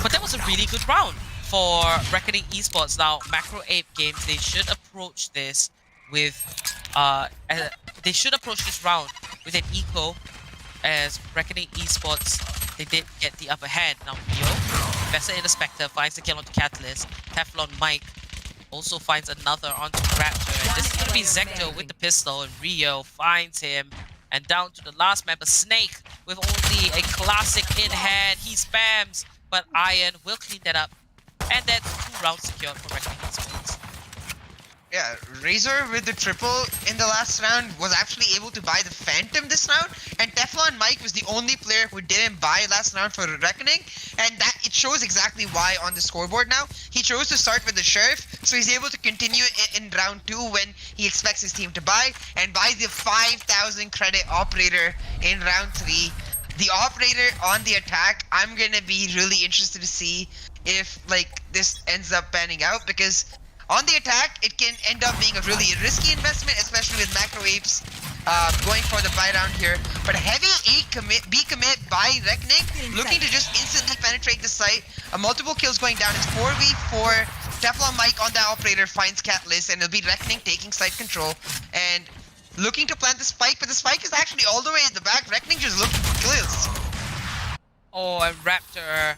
But that was a really good round for Reckoning Esports. Now, MacroApe Games, they should approach this with they should approach this round with an eco, as Reckoning Esports, they did get the upper hand. Now Rio, Investor in the Spectre, finds the kill onto Catalyst. Teflon Mike also finds another onto Raptor, and this is gonna be Zecto with the pistol, and Rio finds him. And down to the last member, Snake, with only a classic in hand. He spams, but Iron will clean that up. And that's 2 rounds secured for Reckoning Esports. Yeah, Razor with the triple in the last round was actually able to buy the Phantom this round, and Teflon Mike was the only player who didn't buy last round for Reckoning, and that it shows exactly why on the scoreboard now. He chose to start with the Sheriff, so he's able to continue in round 2 when he expects his team to buy, and buy the 5,000 credit Operator in round 3. The Operator on the attack, I'm gonna be really interested to see if this ends up panning out, because on the attack, it can end up being a really risky investment, especially with MacroApe's going for the buy round here. But heavy B commit by Reckoning, looking to just instantly penetrate the site. Multiple kills going down. It's 4v4. Teflon Mike on that Operator finds Catalyst, and it'll be Reckoning taking site control and looking to plant the spike, but the spike is actually all the way in the back. Reckoning just looking for kills. Oh, and Raptor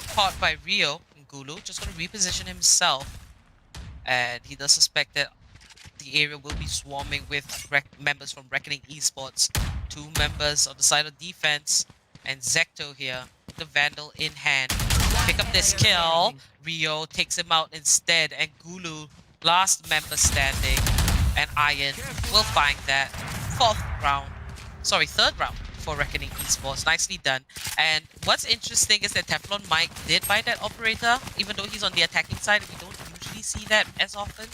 caught by Rio. And Gulu just going to reposition himself. And he does suspect that the area will be swarming with members from Reckoning Esports. 2 members on the side of defense. And Zecto here, with the Vandal in hand. Pick up this kill. Rio takes him out instead. And Gulu, last member standing. And Iron will find that. 3rd round for Reckoning Esports. Nicely done. And what's interesting is that Teflon Mike did buy that Operator, even though he's on the attacking side. We don't usually see that as often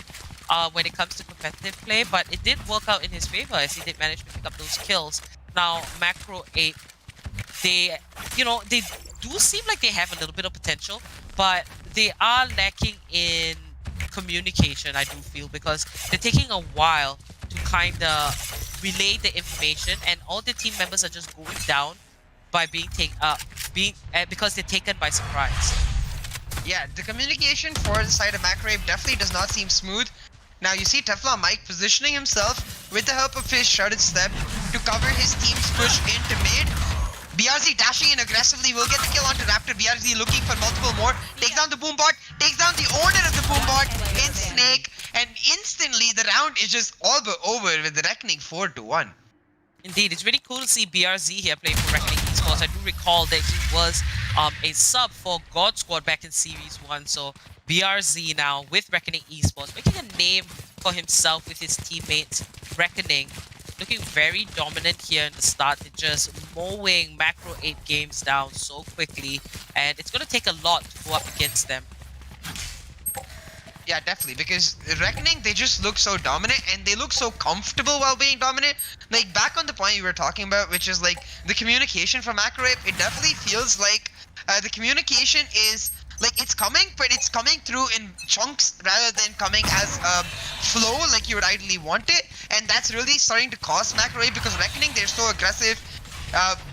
when it comes to competitive play, but it did work out in his favor as he did manage to pick up those kills. Now, MacroApe, they do seem like they have a little bit of potential, but they are lacking in communication, I do feel, because they're taking a while to kind of relay the information, and all the team members are just going down by because they're taken by surprise. Yeah, the communication for the side of MacroApe definitely does not seem smooth. Now you see Teflon Mike positioning himself with the help of his shrouded step to cover his team's push into mid. BRZ dashing in aggressively will get the kill onto Raptor. BRZ looking for multiple more. Takes down the Boombot. Takes down the owner of the Boombot in Snake. And instantly the round is just all but over with the Reckoning 4-1. Indeed, it's really cool to see BRZ here playing for Reckoning Esports. I do recall that he was a sub for God Squad back in Series 1. So BRZ now with Reckoning Esports, making a name for himself with his teammates. Reckoning looking very dominant here in the start. They're just mowing MacroApe games down so quickly. And it's going to take a lot to go up against them. Yeah, definitely, because Reckoning, they just look so dominant and they look so comfortable while being dominant. Like, back on the point you were talking about, which is like the communication from MacroApe, it definitely feels like the communication is like it's coming, but it's coming through in chunks rather than coming as flow like you would ideally want it. And that's really starting to cost MacroApe because Reckoning, they're so aggressive.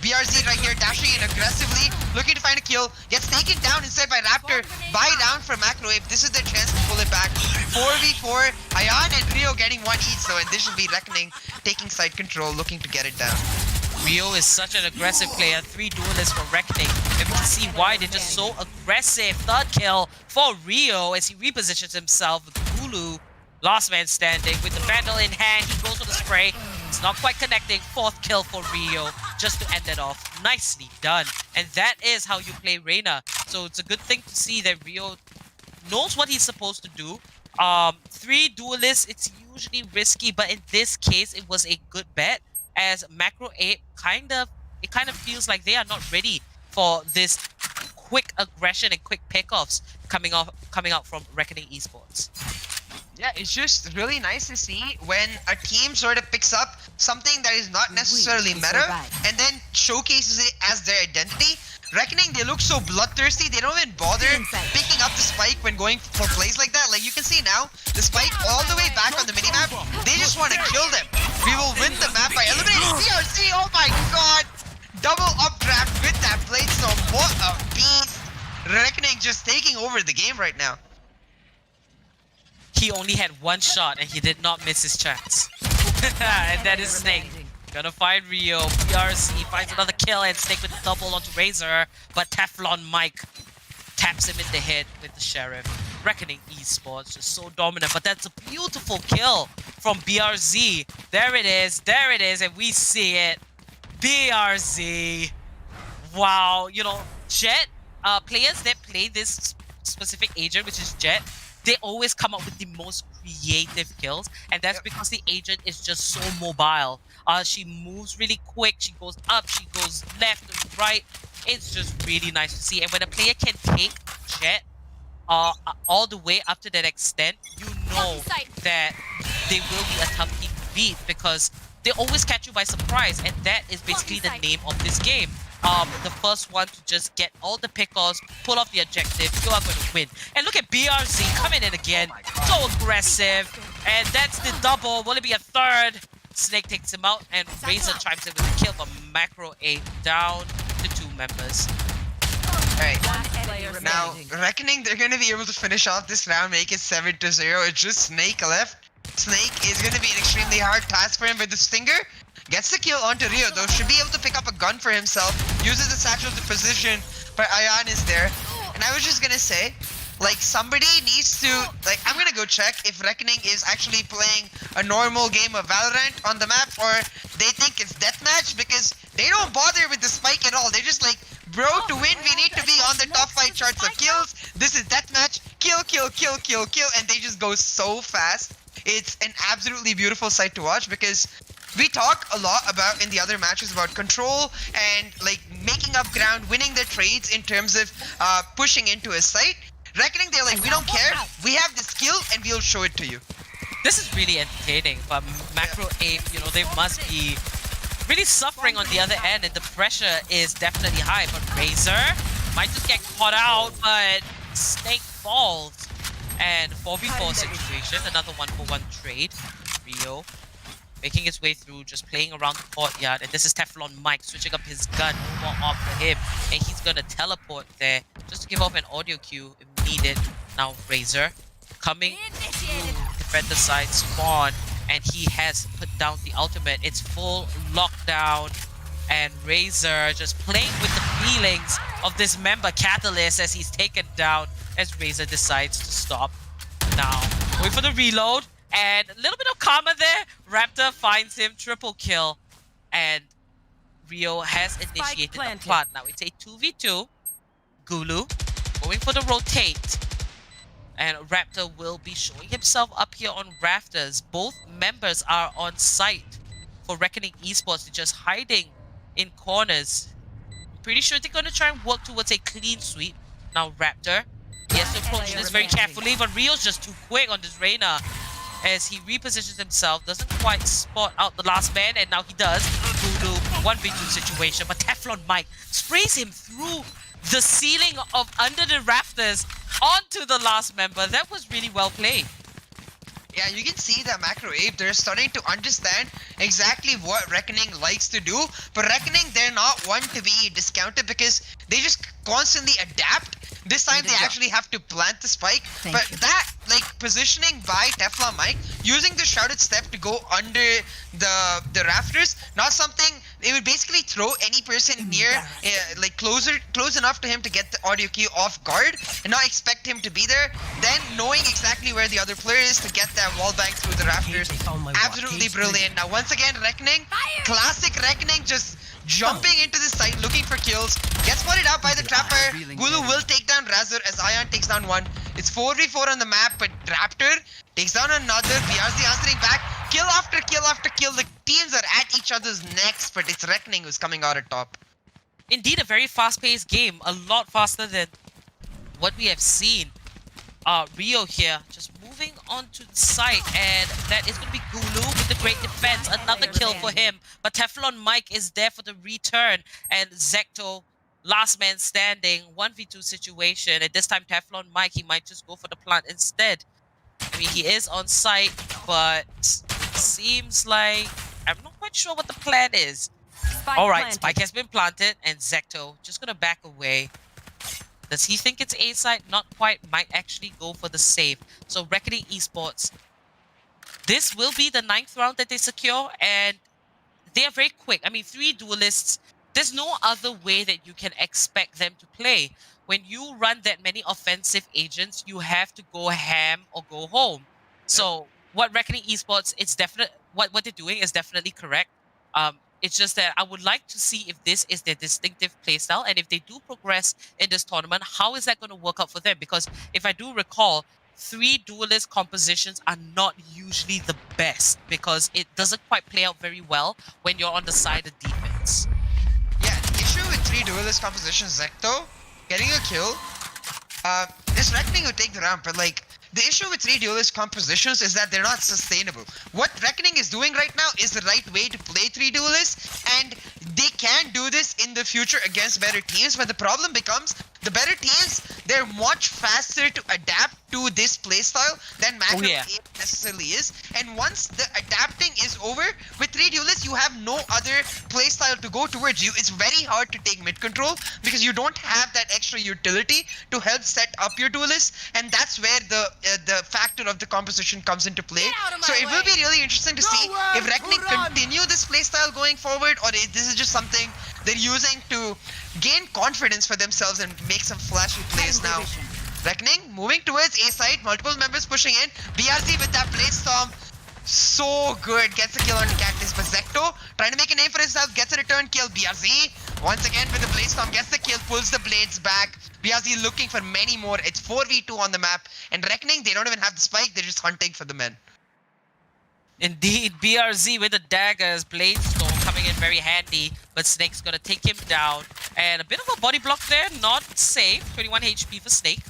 BRZ right here dashing in aggressively, looking to find a kill, gets taken down instead by Raptor. Buy down for MacroApe. This is their chance to pull it back. 4v4, Ayan and Rio getting one each though, and this should be Reckoning taking side control, looking to get it down. Rio is such an aggressive player. 3 duelists for Reckoning. And we can see why they're just so aggressive. Third kill for Rio as he repositions himself with Hulu. Last man standing with the Vandal in hand. He goes for the spray. It's not quite connecting. 4th kill for Rio just to end it off. Nicely done. And that is how you play Reyna. So it's a good thing to see that Rio knows what he's supposed to do. 3 duelists, it's usually risky, but in this case, it was a good bet. As MacroApe kind of feels like they are not ready for this quick aggression and quick pickoffs coming out from Reckoning Esports. Yeah, it's just really nice to see when a team sort of picks up something that is not necessarily meta and then showcases it as their identity. Reckoning, they look so bloodthirsty, they don't even bother picking up the spike when going for plays like that. Like you can see now, the spike all the way back on the minimap, they just want to kill them. We will win the map by eliminating BRZ. Oh my god! Double updraft with that blade storm. What a beast! Reckoning just taking over the game right now. He only had 1 shot and he did not miss his chance. And that is Snake. Gonna find Rio. BRZ finds another kill and Snake with double onto Razor. But Teflon Mike taps him in the head with the Sheriff. Reckoning Esports just so dominant. But that's a beautiful kill from BRZ. There it is, and we see it. BRZ. Wow, you know, Jet, players that play this specific agent, which is Jet, they always come up with the most creative kills, and that's because the agent is just so mobile. She moves really quick, she goes up, she goes left and right. It's just really nice to see. And when a player can take Jet all the way up to that extent, you know that they will be a tough team to beat because they always catch you by surprise, and that is basically the name of this game. The first one to just get all the pickoffs, pull off the objective, you are going to win. And look at BRZ coming in again, so aggressive. And that's the double. Will it be a third? Snake takes him out, and Razor chimes in with a kill for MacroApe down to 2 members. Alright, now Reckoning, they're going to be able to finish off this round, make it 7-0. It's just Snake left. Snake is going to be an extremely hard task for him with the Stinger. Gets the kill onto Rio though, should be able to pick up a gun for himself, uses the satchel to position, but Ayan is there. And I was just gonna say, like, somebody needs to, like, I'm gonna go check if Reckoning is actually playing a normal game of Valorant on the map, or they think it's deathmatch, because they don't bother with the spike at all. They're just like, bro, to win we need to be on the top 5 charts of kills. This is deathmatch, kill, kill, kill, kill, kill, and they just go so fast. It's an absolutely beautiful sight to watch, because we talk a lot about in the other matches about control and like making up ground, winning their trades in terms of pushing into a site. Reckoning, they're like, we don't care, we have the skill and we'll show it to you. This is really entertaining, but MacroApe, you know, they must be really suffering on the other end, and the pressure is definitely high. But Razor might just get caught out, but Snake falls. And 4v4 situation, another 1-for-1 trade. Rio making his way through, just playing around the courtyard. And this is Teflon Mike switching up his gun. No more off for him. And he's going to teleport there just to give off an audio cue if needed. Now Razor coming to defend the side spawn. And he has put down the ultimate. It's full lockdown. And Razor just playing with the feelings of this member Catalyst as he's taken down as Razor decides to stop. Now, wait for the reload. And a little bit of karma there. Raptor finds him, triple kill. And Rio has initiated the plant. Now it's a 2v2. Gulu going for the rotate. And Raptor will be showing himself up here on rafters. Both members are on site for Reckoning Esports. They're just hiding in corners. Pretty sure they're going to try and work towards a clean sweep. Now Raptor, he has to approach this very carefully, but Rio's just too quick on this Reyna as he repositions himself, doesn't quite spot out the last man, and now he does. Voodoo 1v2 situation, but Teflon Mike sprays him through the ceiling of under the rafters onto the last member. That was really well played. Yeah, you can see that MacroApe, they're starting to understand exactly what Reckoning likes to do. But Reckoning, they're not one to be discounted because they just constantly adapt. This time they actually have to plant the spike. But that, like, positioning by Teflon Mike, using the shrouded step to go under the rafters, not something, it would basically throw any person near, like close enough to him to get the audio cue off guard and not expect him to be there. Then knowing exactly where the other player is to get that wall bang through the rafters. Absolutely brilliant. Now once again, Reckoning, classic Reckoning, just jumping into the site, looking for kills. Gets spotted out by the trapper. Gulu will take down Razor as Ion takes down one. It's 4v4 on the map, but Raptor takes down another. BRZ answering back. Kill after kill after kill. The teams are at each other's necks, but it's Reckoning who's coming out at top. Indeed, a very fast-paced game. A lot faster than what we have seen. Rio here just moving onto the site, and that is going to be Gulu with the great defense. Another kill for him, but Teflon Mike is there for the return, and Zecto, last man standing, 1v2 situation. And this time Teflon Mike, he might just go for the plant instead. I mean, he is on site, but it seems like I'm not quite sure what the plan is. Alright, spike has been planted, and Zecto just going to back away. Does he think it's A side? Not quite. Might actually go for the save. So Reckoning Esports, this will be the 9th round that they secure, and they are very quick. I mean, 3 duelists. There's no other way that you can expect them to play. When you run that many offensive agents, you have to go ham or go home. So what Reckoning Esports, it's definite. What they're doing is definitely correct. It's just that I would like to see if this is their distinctive playstyle, and if they do progress in this tournament, how is that going to work out for them? Because if I do recall, 3 duelist compositions are not usually the best because it doesn't quite play out very well when you're on the side of defense. Yeah, the issue with 3 duelist compositions, Zecto getting a kill, this Reckoning would take the round, but like, the issue with 3 duelist compositions is that they're not sustainable. What Reckoning is doing right now is the right way to play 3 duelists, and they can do this in the future against better teams, but the problem becomes the better teams, they're much faster to adapt to this playstyle than MacroApe necessarily is. And once the adapting is over, with 3 duelists, you have no other playstyle to go towards you. It's very hard to take mid control because you don't have that extra utility to help set up your duelists, and that's where the factor of the composition comes into play. So it will be really interesting to see if Reckoning continue this playstyle going forward, or if this is just something they're using to gain confidence for themselves and make some flashy plays now. Reckoning moving towards A side, multiple members pushing in. BRZ with that Blade Storm, so good, gets a kill on Cactus. But Zecto trying to make a name for himself, gets a return kill. BRZ once again with the Blade Storm, gets the kill, pulls the blades back. BRZ looking for many more. It's 4v2 on the map, and Reckoning, they don't even have the spike, they're just hunting for the men. Indeed, BRZ with the daggers, Blade Storm coming in very handy, but Snake's gonna take him down. And a bit of a body block there, not safe. 21 HP for Snake.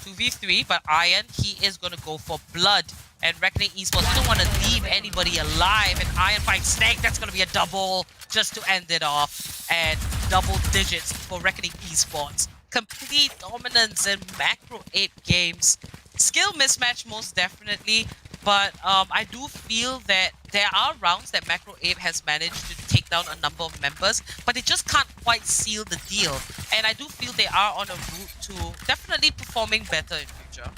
2v3, but Iron, he is gonna go for blood. And Reckoning Esports, they don't want to leave anybody alive. And Iron finds Snake, that's gonna be a double just to end it off. And double digits for Reckoning Esports. Complete dominance in MacroApe games. Skill mismatch most definitely, but I do feel that there are rounds that MacroApe has managed to take down a number of members, but it just can't quite seal the deal. And I do feel they are on a route to definitely performing better in future.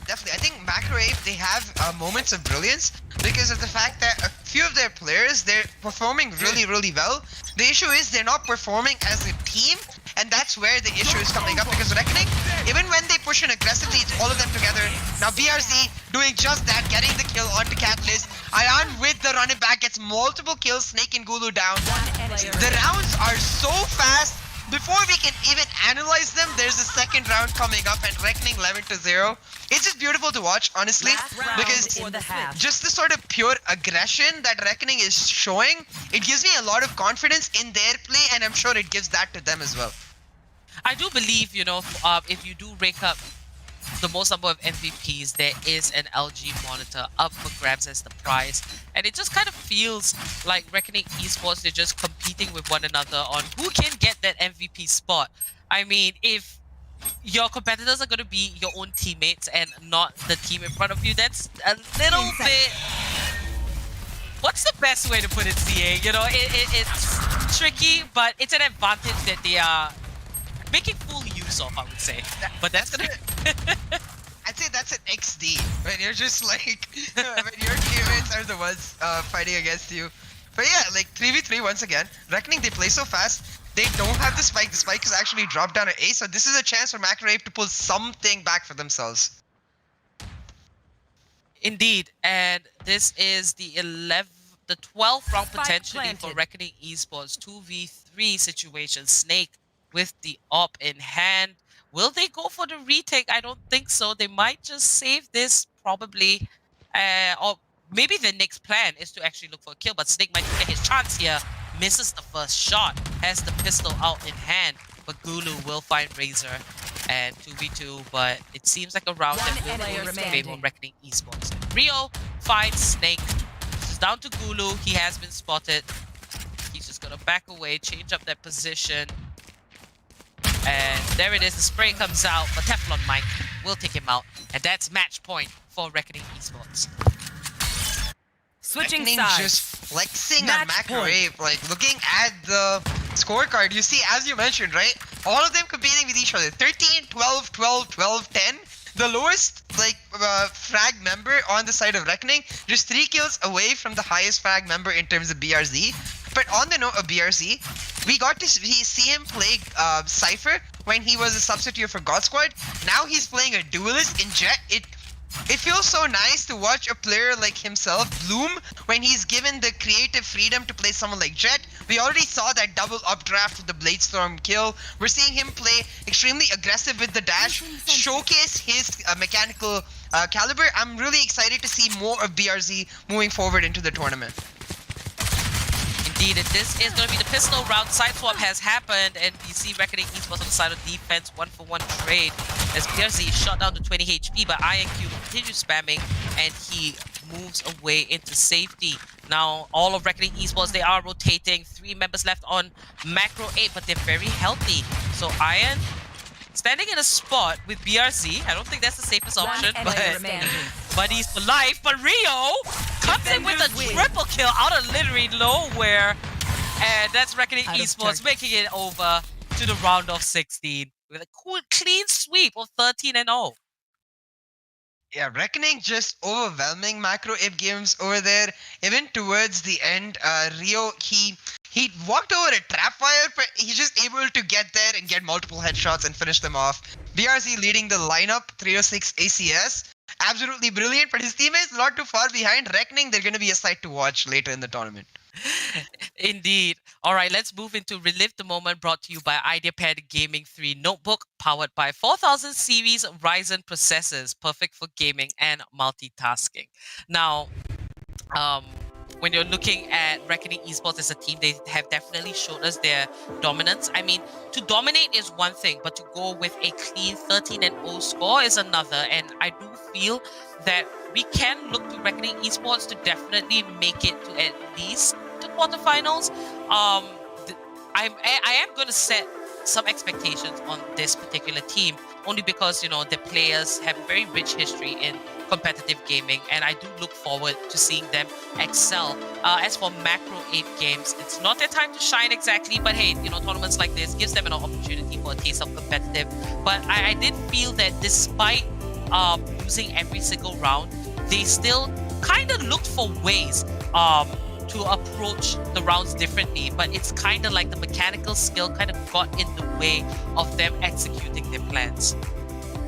Definitely. I think MacroApe, they have moments of brilliance because of the fact that a few of their players, they're performing really, really well. The issue is they're not performing as a team, and that's where the issue is coming up because Reckoning, even when they push in aggressively, it's all of them together. Now BRC doing just that, getting the kill onto Catalyst. Ayan with the run it back, gets multiple kills, Snake and Gulu down. The rounds are so fast. Before we can even analyze them, there's a second round coming up and Reckoning 11-0. It's just beautiful to watch, honestly, because just the sort of pure aggression that Reckoning is showing, it gives me a lot of confidence in their play, and I'm sure it gives that to them as well. I do believe, you know, if you do rake up the most number of MVPs, there is an LG monitor up for grabs as the prize. And it just kind of feels like Reckoning Esports, they're just competing with one another on who can get that MVP spot. I mean, if your competitors are going to be your own teammates and not the team in front of you, that's a little bit... What's the best way to put it, CA? You know, it's tricky, but it's an advantage that they are making full use of, I would say. But that's gonna... I'd say that's an XD, when you're just like, when your teammates are the ones fighting against you. But yeah, like 3v3 once again. Reckoning, they play so fast. They don't have the spike. The spike is actually dropped down at A, so this is a chance for MacroApe to pull something back for themselves. Indeed, and this is the 12th round potentially for Reckoning Esports 2v3 situation. Snake with the op in hand. Will they go for the retake? I don't think so. They might just save this probably, or maybe the next plan is to actually look for a kill, but Snake might get his chance here. Misses the first shot, has the pistol out in hand, but Gulu will find Razor and 2v2, but it seems like a round that will go in favor of Reckoning Esports. Rio finds Snake. This is down to Gulu. He has been spotted. He's just gonna back away, change up that position. And there it is, the spray comes out, but Teflon Mike will take him out. And that's match point for Reckoning Esports. Switching sides. Just flexing on MacroApe, like looking at the scorecard, you see, as you mentioned, right? All of them competing with each other. 13, 12, 12, 12, 10. The lowest, like, frag member on the side of Reckoning, just 3 kills away from the highest frag member in terms of BRZ. But on the note of BRZ, we got to see him play Cypher when he was a substitute for God Squad. Now he's playing a duelist in Jet. It feels so nice to watch a player like himself bloom when he's given the creative freedom to play someone like Jet. We already saw that double updraft with the Bladestorm kill. We're seeing him play extremely aggressive with the dash, showcase his mechanical caliber. I'm really excited to see more of BRZ moving forward into the tournament. Indeed, and this is going to be the pistol round. Side swap has happened, and we see Reckoning Esports on the side of defense, 1-for-1 trade. As BRZ is shot down to 20 HP, but INQ continues spamming, and he moves away into safety. Now, all of Reckoning Esports, they are rotating. 3 members left on MacroApe, but they're very healthy. So Iron standing in a spot with BRZ. I don't think that's the safest option, but he's for life. But Rio comes in with a triple kill out of literally nowhere. And that's Reckoning Esports making it over to the round of 16 with a cool, clean sweep of 13-0. Yeah, Reckoning just overwhelming MacroApe games over there. Even towards the end, Rio, he walked over a trap fire, but he's just able to get there and get multiple headshots and finish them off. BRZ leading the lineup, 306 ACS. Absolutely brilliant, but his teammates not too far behind. Reckoning, they're going to be a sight to watch later in the tournament. Indeed. All right, let's move into Relive the Moment, brought to you by Ideapad Gaming 3 notebook, powered by 4000 series Ryzen processors, perfect for gaming and multitasking. Now, when you're looking at Reckoning Esports as a team, they have definitely shown us their dominance. I mean, to dominate is one thing, but to go with a clean 13-0 score is another. And I do feel that we can look to Reckoning Esports to definitely make it to at least the quarterfinals. I am going to set some expectations on this particular team, only because, you know, the players have a very rich history in competitive gaming, and I do look forward to seeing them excel. As for MacroApe games, it's not their time to shine exactly, but hey, you know, tournaments like this gives them an opportunity for a taste of competitive. But I did feel that despite losing every single round, they still kind of looked for ways to approach the rounds differently, but it's kind of like the mechanical skill kind of got in the way of them executing their plans.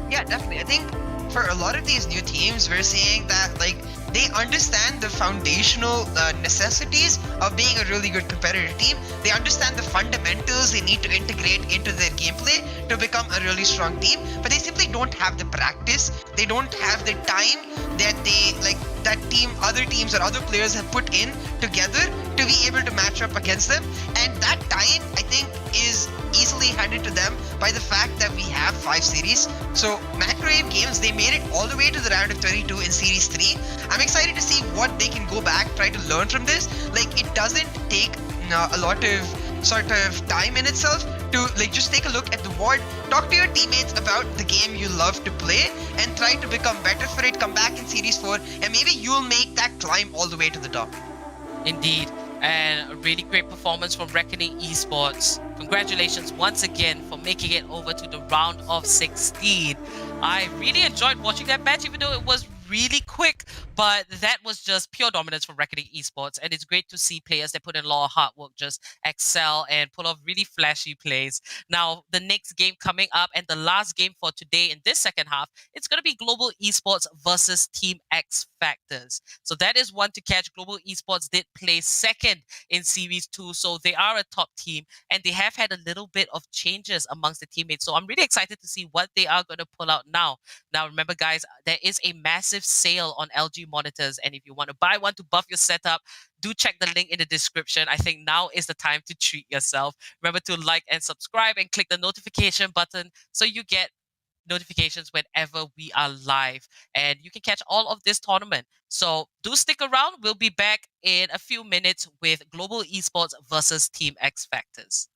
Yeah, definitely. I think for a lot of these new teams, we're seeing that like they understand the foundational necessities of being a really good competitive team. They understand the fundamentals they need to integrate into their gameplay to become a really strong team, but they simply don't have the practice. They don't have the time that other teams or other players have put in together to be able to match up against them. And that time, I think, is easily handed to them by the fact that we have 5 series. So MacroApe games, they made it all the way to the round of 32 in Series 3. I'm excited to see what they can go back, try to learn from this. Like, it doesn't take a lot of sort of time in itself to like just take a look at the board, talk to your teammates about the game you love to play, and try to become better for it, come back in Series 4, and maybe you'll make that climb all the way to the top. Indeed. And a really great performance from Reckoning Esports. Congratulations once again for making it over to the round of 16. I really enjoyed watching that match, even though it was really quick, but that was just pure dominance from Reckoning Esports, and it's great to see players that put in a lot of hard work just excel and pull off really flashy plays. Now, the next game coming up, and the last game for today in this second half, it's going to be Global Esports versus Team XFactors. So that is one to catch. Global Esports did place second in Series 2, so they are a top team, and they have had a little bit of changes amongst the teammates. So I'm really excited to see what they are going to pull out now. Now, remember, guys, there is a massive sale on LG monitors, and if you want to buy one to buff your setup, do check the link in the description. I think now is the time to treat yourself. Remember to like and subscribe and click the notification button so you get notifications whenever we are live, and you can catch all of this tournament. So do stick around. We'll be back in a few minutes with Global Esports versus Team XFactors.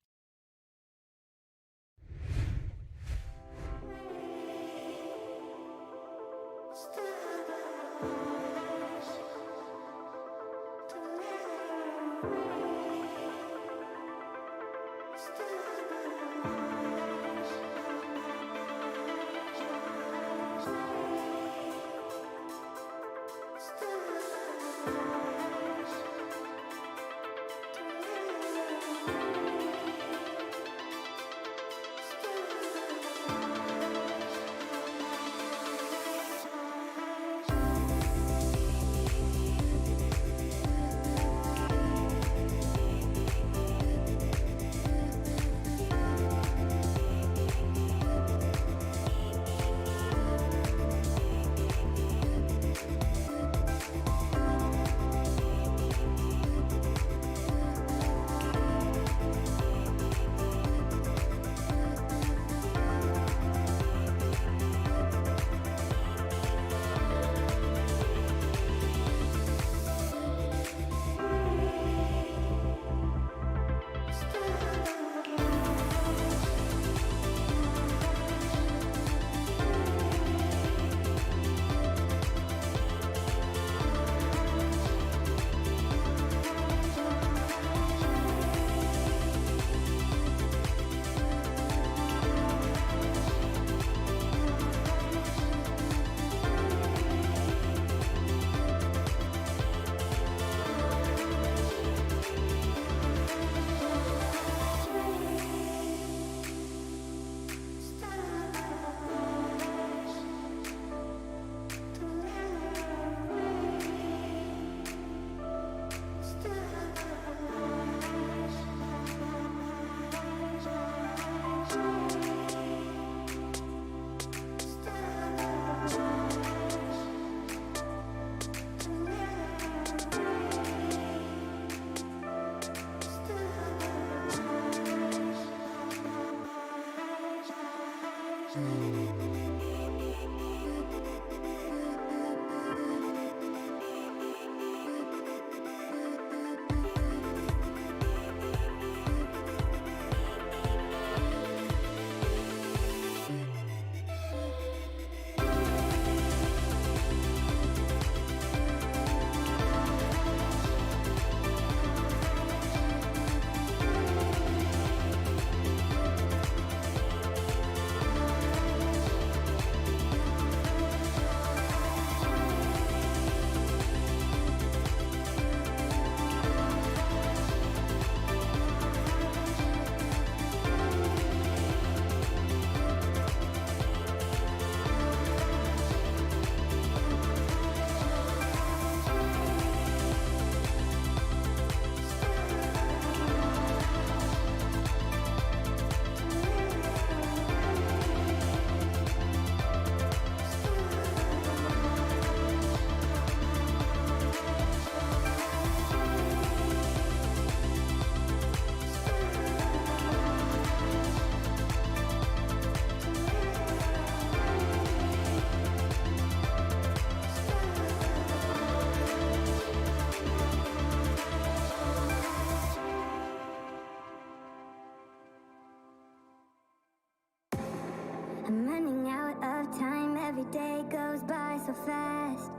I'm running out of time, every day goes by so fast.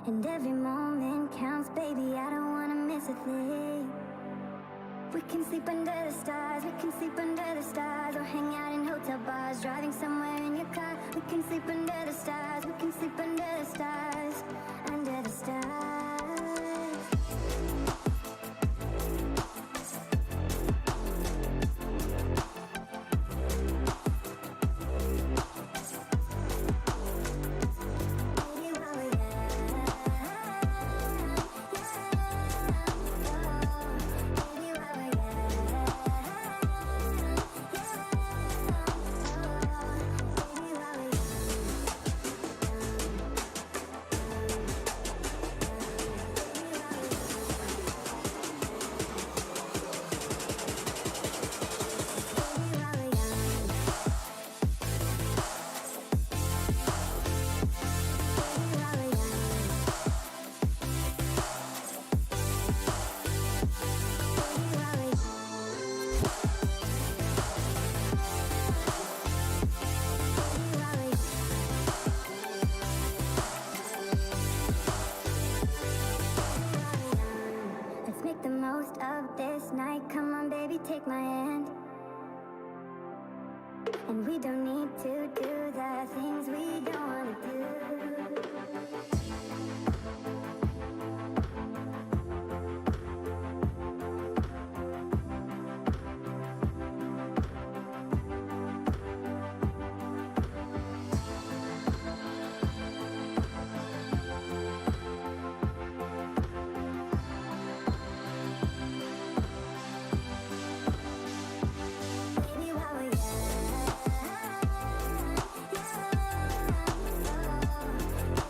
And every moment counts, baby, I don't wanna miss a thing. We can sleep under the stars, we can sleep under the stars, or hang out in hotel bars, driving somewhere in your car. We can sleep under the stars, we can sleep under the stars, under the stars. Let's make the most of this night. Come on, baby, take my hand. And we don't need to do the things we don't want to do. Baby, while we're young,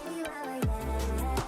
baby, while we're young.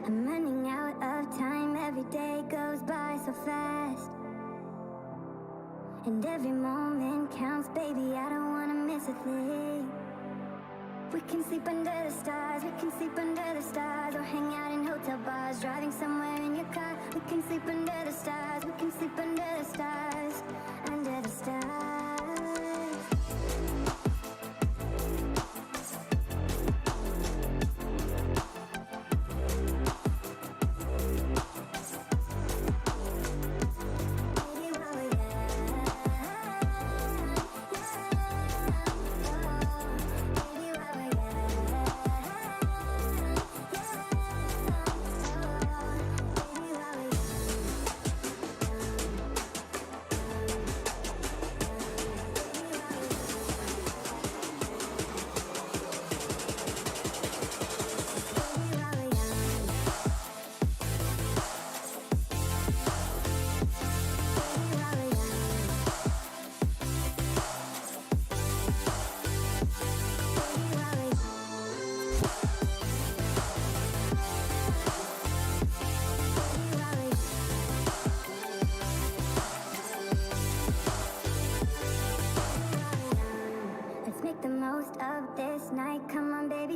I'm running out of time, every day goes by so fast. And every moment counts, baby, I don't wanna miss a thing. We can sleep under the stars, we can sleep under the stars, or hang out in hotel bars, driving somewhere in your car. We can sleep under the stars, we can sleep under the stars, under the stars.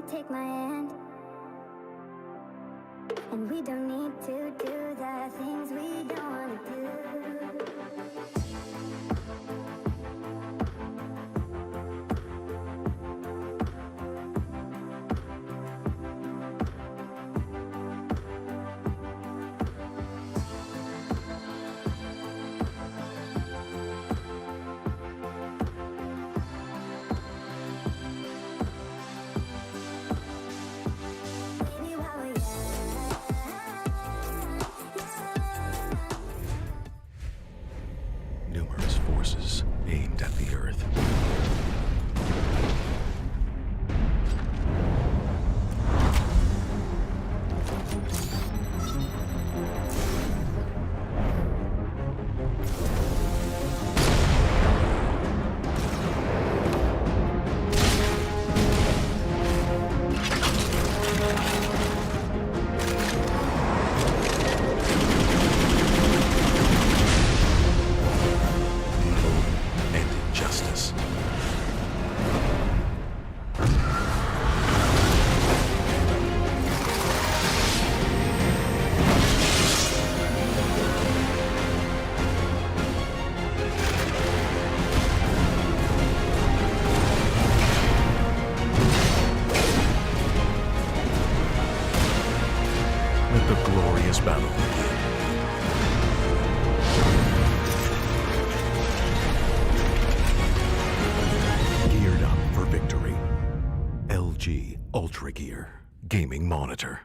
Take my hand, and we don't need to do the things we don't want to do. Numerous forces aimed at the Earth. Let the glorious battle begin. Geared up for victory. LG Ultragear Gaming Monitor.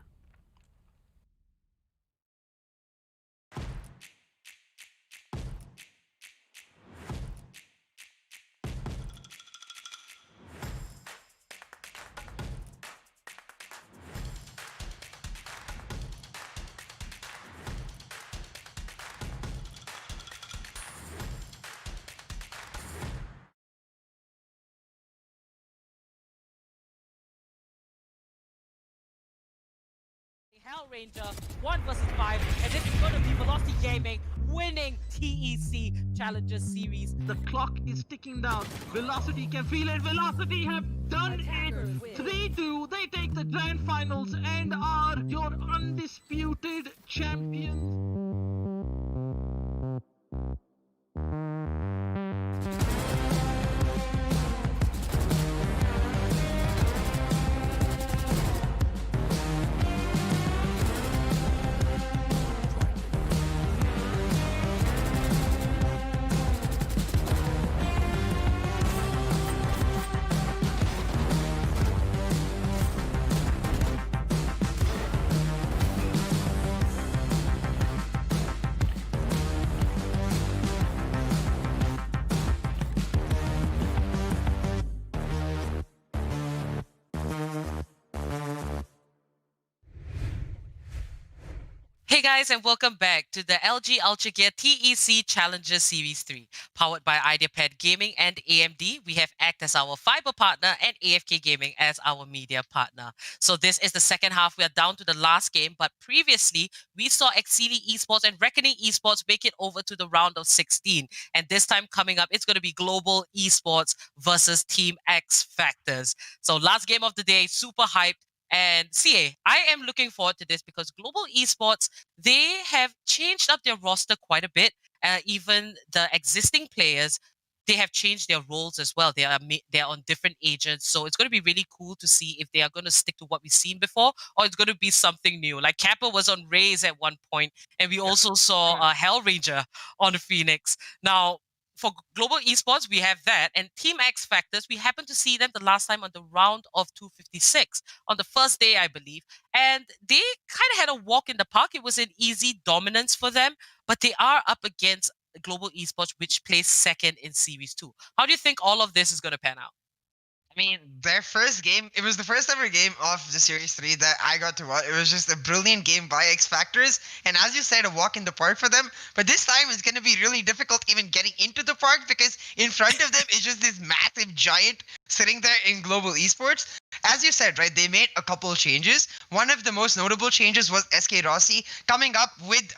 Hellranger 1 versus 5, and this is going to be Velocity Gaming winning TEC Challengers Series. The clock is ticking down. Velocity can feel it. Velocity have done it. 3-2. They take the grand finals and are your undisputed champions. Hey guys, and welcome back to the LG Ultragear TEC Challengers Series 3. Powered by Ideapad Gaming and AMD, we have ACT as our fiber partner and AFK Gaming as our media partner. So this is the second half. We are down to the last game, but previously we saw XCD Esports and Reckoning Esports make it over to the round of 16. And this time coming up, it's going to be Global Esports versus Team XFactors. So last game of the day, super hyped. And CA, I am looking forward to this because Global Esports, they have changed up their roster quite a bit. Even the existing players, they have changed their roles as well. They are on different agents. So it's going to be really cool to see if they are going to stick to what we've seen before or it's going to be something new. Like Kappa was on Raze at one point, and we also saw Hellranger on Phoenix. Now, for Global Esports, we have that. And Team XFactors, we happened to see them the last time on the round of 256 on the first day, I believe. And they kind of had a walk in the park. It was an easy dominance for them, but they are up against Global Esports, which placed second in Series 2. How do you think all of this is going to pan out? I mean, their first game, it was the first ever game of the Series 3 that I got to watch. It was just a brilliant game by XFactors. And as you said, a walk in the park for them. But this time it's going to be really difficult even getting into the park because in front of them is just this massive giant sitting there in Global Esports. As you said, right, they made a couple of changes. One of the most notable changes was SK Rossi coming up with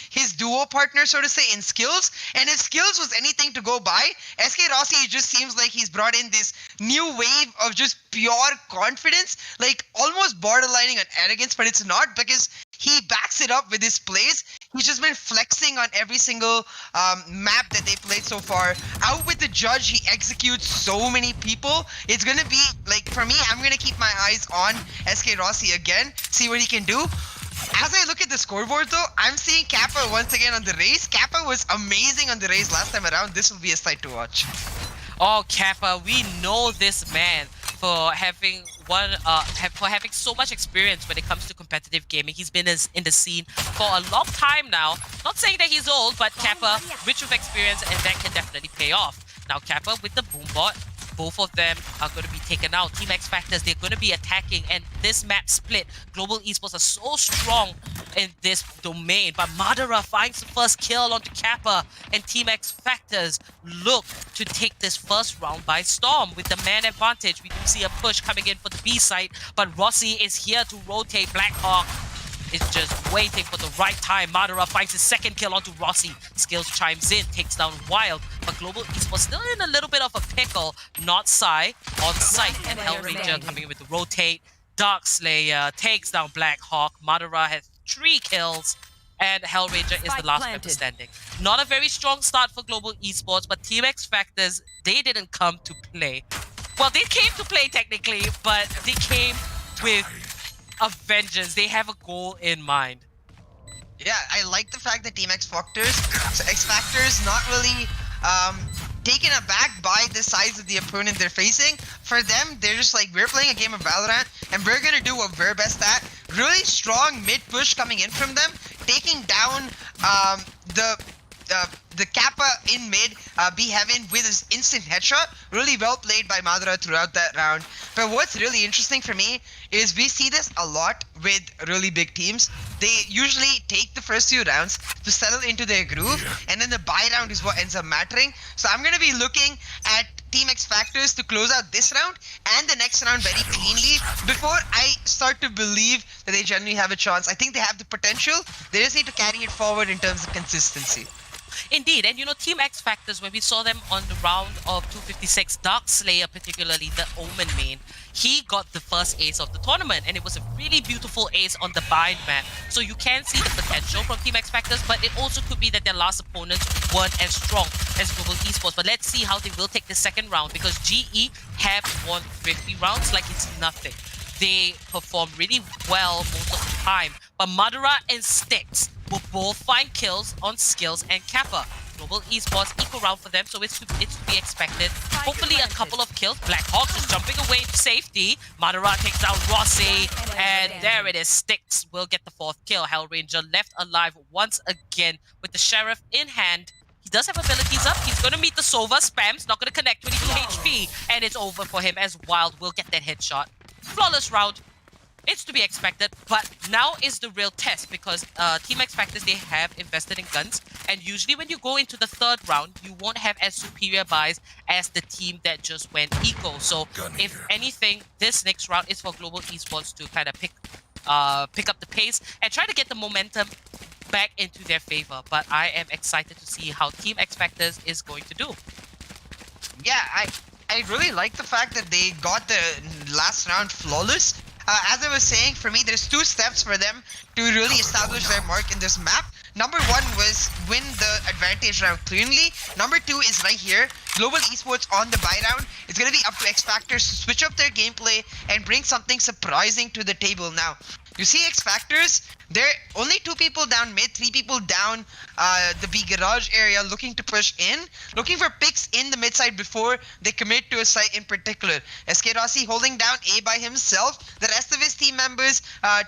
his duo partner, so to say, in skills. And if skills was anything to go by, SK Rossi just seems like he's brought in this new wave of just pure confidence, like almost borderlining on arrogance, but it's not because he backs it up with his plays. He's just been flexing on every single map that they played so far. Out with the judge, he executes so many people. It's going to be, like, for me, I'm going to keep my eyes on SK Rossi again, see what he can do. As I look at the scoreboard, though, I'm seeing Kappa once again on the race. Kappa was amazing on the race last time around. This will be a sight to watch. Oh, Kappa, we know this man for having so much experience when it comes to competitive gaming. He's been in the scene for a long time now. Not saying that he's old, but Kappa, rich with experience, and that can definitely pay off. Now, Kappa with the Boombot, both of them are going to be taken out. Team XFactors, they're going to be attacking, and this map split. Global Esports are so strong in this domain, but Madara finds the first kill onto Kappa, and Team XFactors look to take this first round by storm with the man advantage. We do see a push coming in for the B site, but Rossi is here to rotate. Blackhawk is just waiting for the right time. Madara finds his second kill onto Rossi. Skills chimes in, takes down Wild, but Global Esports still in a little bit of a pickle. Not Sai on site, and Hellranger coming in with the rotate. Darkslayer takes down Blackhawk. Madara has 3 kills, and Hellranger is the last member standing. Not a very strong start for Global Esports, but Team XFactors, they didn't come to play. Well, they came to play technically, but they came with a vengeance. They have a goal in mind. Yeah, I like the fact that Team XFactors, so XFactors not really taken aback by the size of the opponent they're facing. For them, they're just like, we're playing a game of Valorant, and we're gonna do what we're best at. Really strong mid push coming in from them, taking down the Kappa in mid, B Heaven with his instant headshot. Really well played by Madara throughout that round. But what's really interesting for me is we see this a lot with really big teams. They usually take the first few rounds to settle into their groove, and then the buy round is what ends up mattering. So I'm going to be looking at Team XFactors to close out this round and the next round very cleanly before I start to believe that they genuinely have a chance. I think they have the potential. They just need to carry it forward in terms of consistency. Indeed, and you know, Team XFactors, when we saw them on the round of 256, Dark Slayer particularly, the Omen main, he got the first ace of the tournament, and it was a really beautiful ace on the bind map. So you can see the potential from Team XFactors, but it also could be that their last opponents weren't as strong as Global Esports. But let's see how they will take the second round, because GE have won 50 rounds like it's nothing. They perform really well most of the time, but Madara and Styx will both find kills on Skills and Kappa. Global Esports equal round for them, so it's to be expected. Hopefully a couple of kills. Black Hawk is jumping away to safety. Madara takes down Rossi, and there it is. Styx will get the 4th kill. Hellranger left alive once again with the Sheriff in hand. He does have abilities up. He's going to meet the Sova. Spams, not going to connect, 22 HP. And it's over for him as Wild will get that headshot. Flawless round. It's to be expected, but now is the real test, because Team XFactors, they have invested in guns, and usually when you go into the 3rd round, you won't have as superior buys as the team that just went eco. So if anything, this next round is for Global Esports to kind of pick up the pace and try to get the momentum back into their favor. But I am excited to see how Team XFactors is going to do. Yeah, I really like the fact that they got the last round flawless. As I was saying, for me, there's 2 steps for them to really establish their mark in this map. Number 1 was win the advantage round cleanly. Number 2 is right here. Global Esports on the buy round. It's going to be up to XFactors to switch up their gameplay and bring something surprising to the table. Now, you see XFactors, they're only 2 people down mid, 3 people down the B garage area looking to push in, looking for picks in the mid side before they commit to a site in particular. SK Rossi holding down A by himself. The rest of his team members,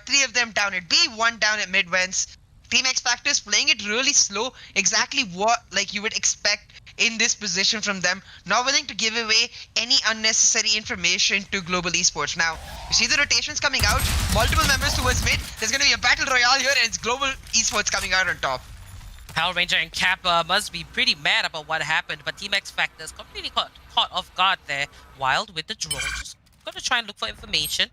3 of them down at B, 1 down at mid vents. Team XFactors playing it really slow, exactly what you would expect in this position from them, not willing to give away any unnecessary information to Global Esports. Now, you see the rotations coming out, multiple members towards mid, there's going to be a battle royale here, and it's Global Esports coming out on top. Hellranger and Kappa must be pretty mad about what happened, but Team XFactors completely caught off guard there. Wild with the drone, just going to try and look for information.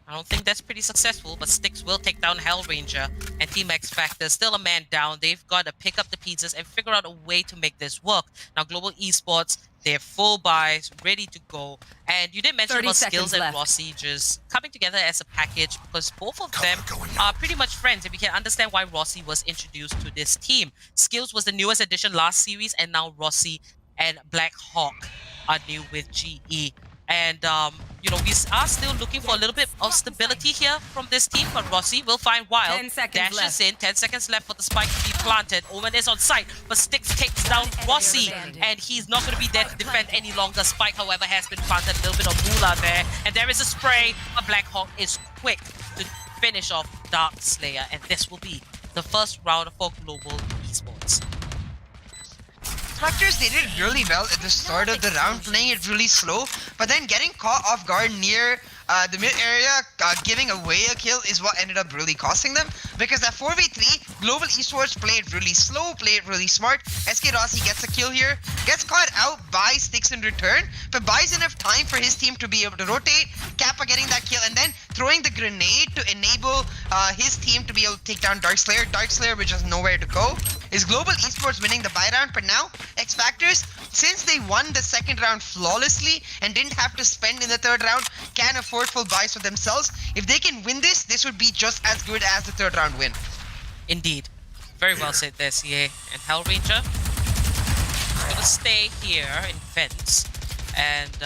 I don't think that's pretty successful, but Styx will take down Hellranger, and Team XFactors still a man down. They've got to pick up the pieces and figure out a way to make this work. Now, Global Esports, they're full buys, ready to go. And you did mention about Skills and Rossi just coming together as a package, because both of them are pretty much friends, and we can understand why Rossi was introduced to this team. Skills was the newest addition last series, and now Rossi and Black Hawk are new with GE. And, you know, we are still looking for a little bit of stability here from this team, but Rossi will find Wild. 10 seconds dashes left. in, 10 seconds left for the spike to be planted. Omen is on site, but Styx takes down Rossi, and he's not going to be there to defend any longer. Spike, however, has been planted. A little bit of moolah there, and there is a spray, but Black Hawk is quick to finish off Dark Slayer, and this will be the first round for Global Esports. XFactors, they did really well at the start of the round, playing it really slow, but then getting caught off guard near the mid area, giving away a kill is what ended up really costing them, because that 4v3, Global Esports played really slow, played really smart. SK Rossi gets a kill here, gets caught out by Styx in return, but buys enough time for his team to be able to rotate, Kappa getting that kill, and then throwing the grenade to enable his team to be able to take down Dark Slayer. Dark Slayer, which has nowhere to go. Is Global Esports winning the buy round, but now XFactors, since they won the second round flawlessly and didn't have to spend in the 3rd round, can afford full buys for themselves. If they can win this, this would be just as good as the 3rd round win. Indeed. Very well said there, CA. And Hellranger is going to stay here in vents and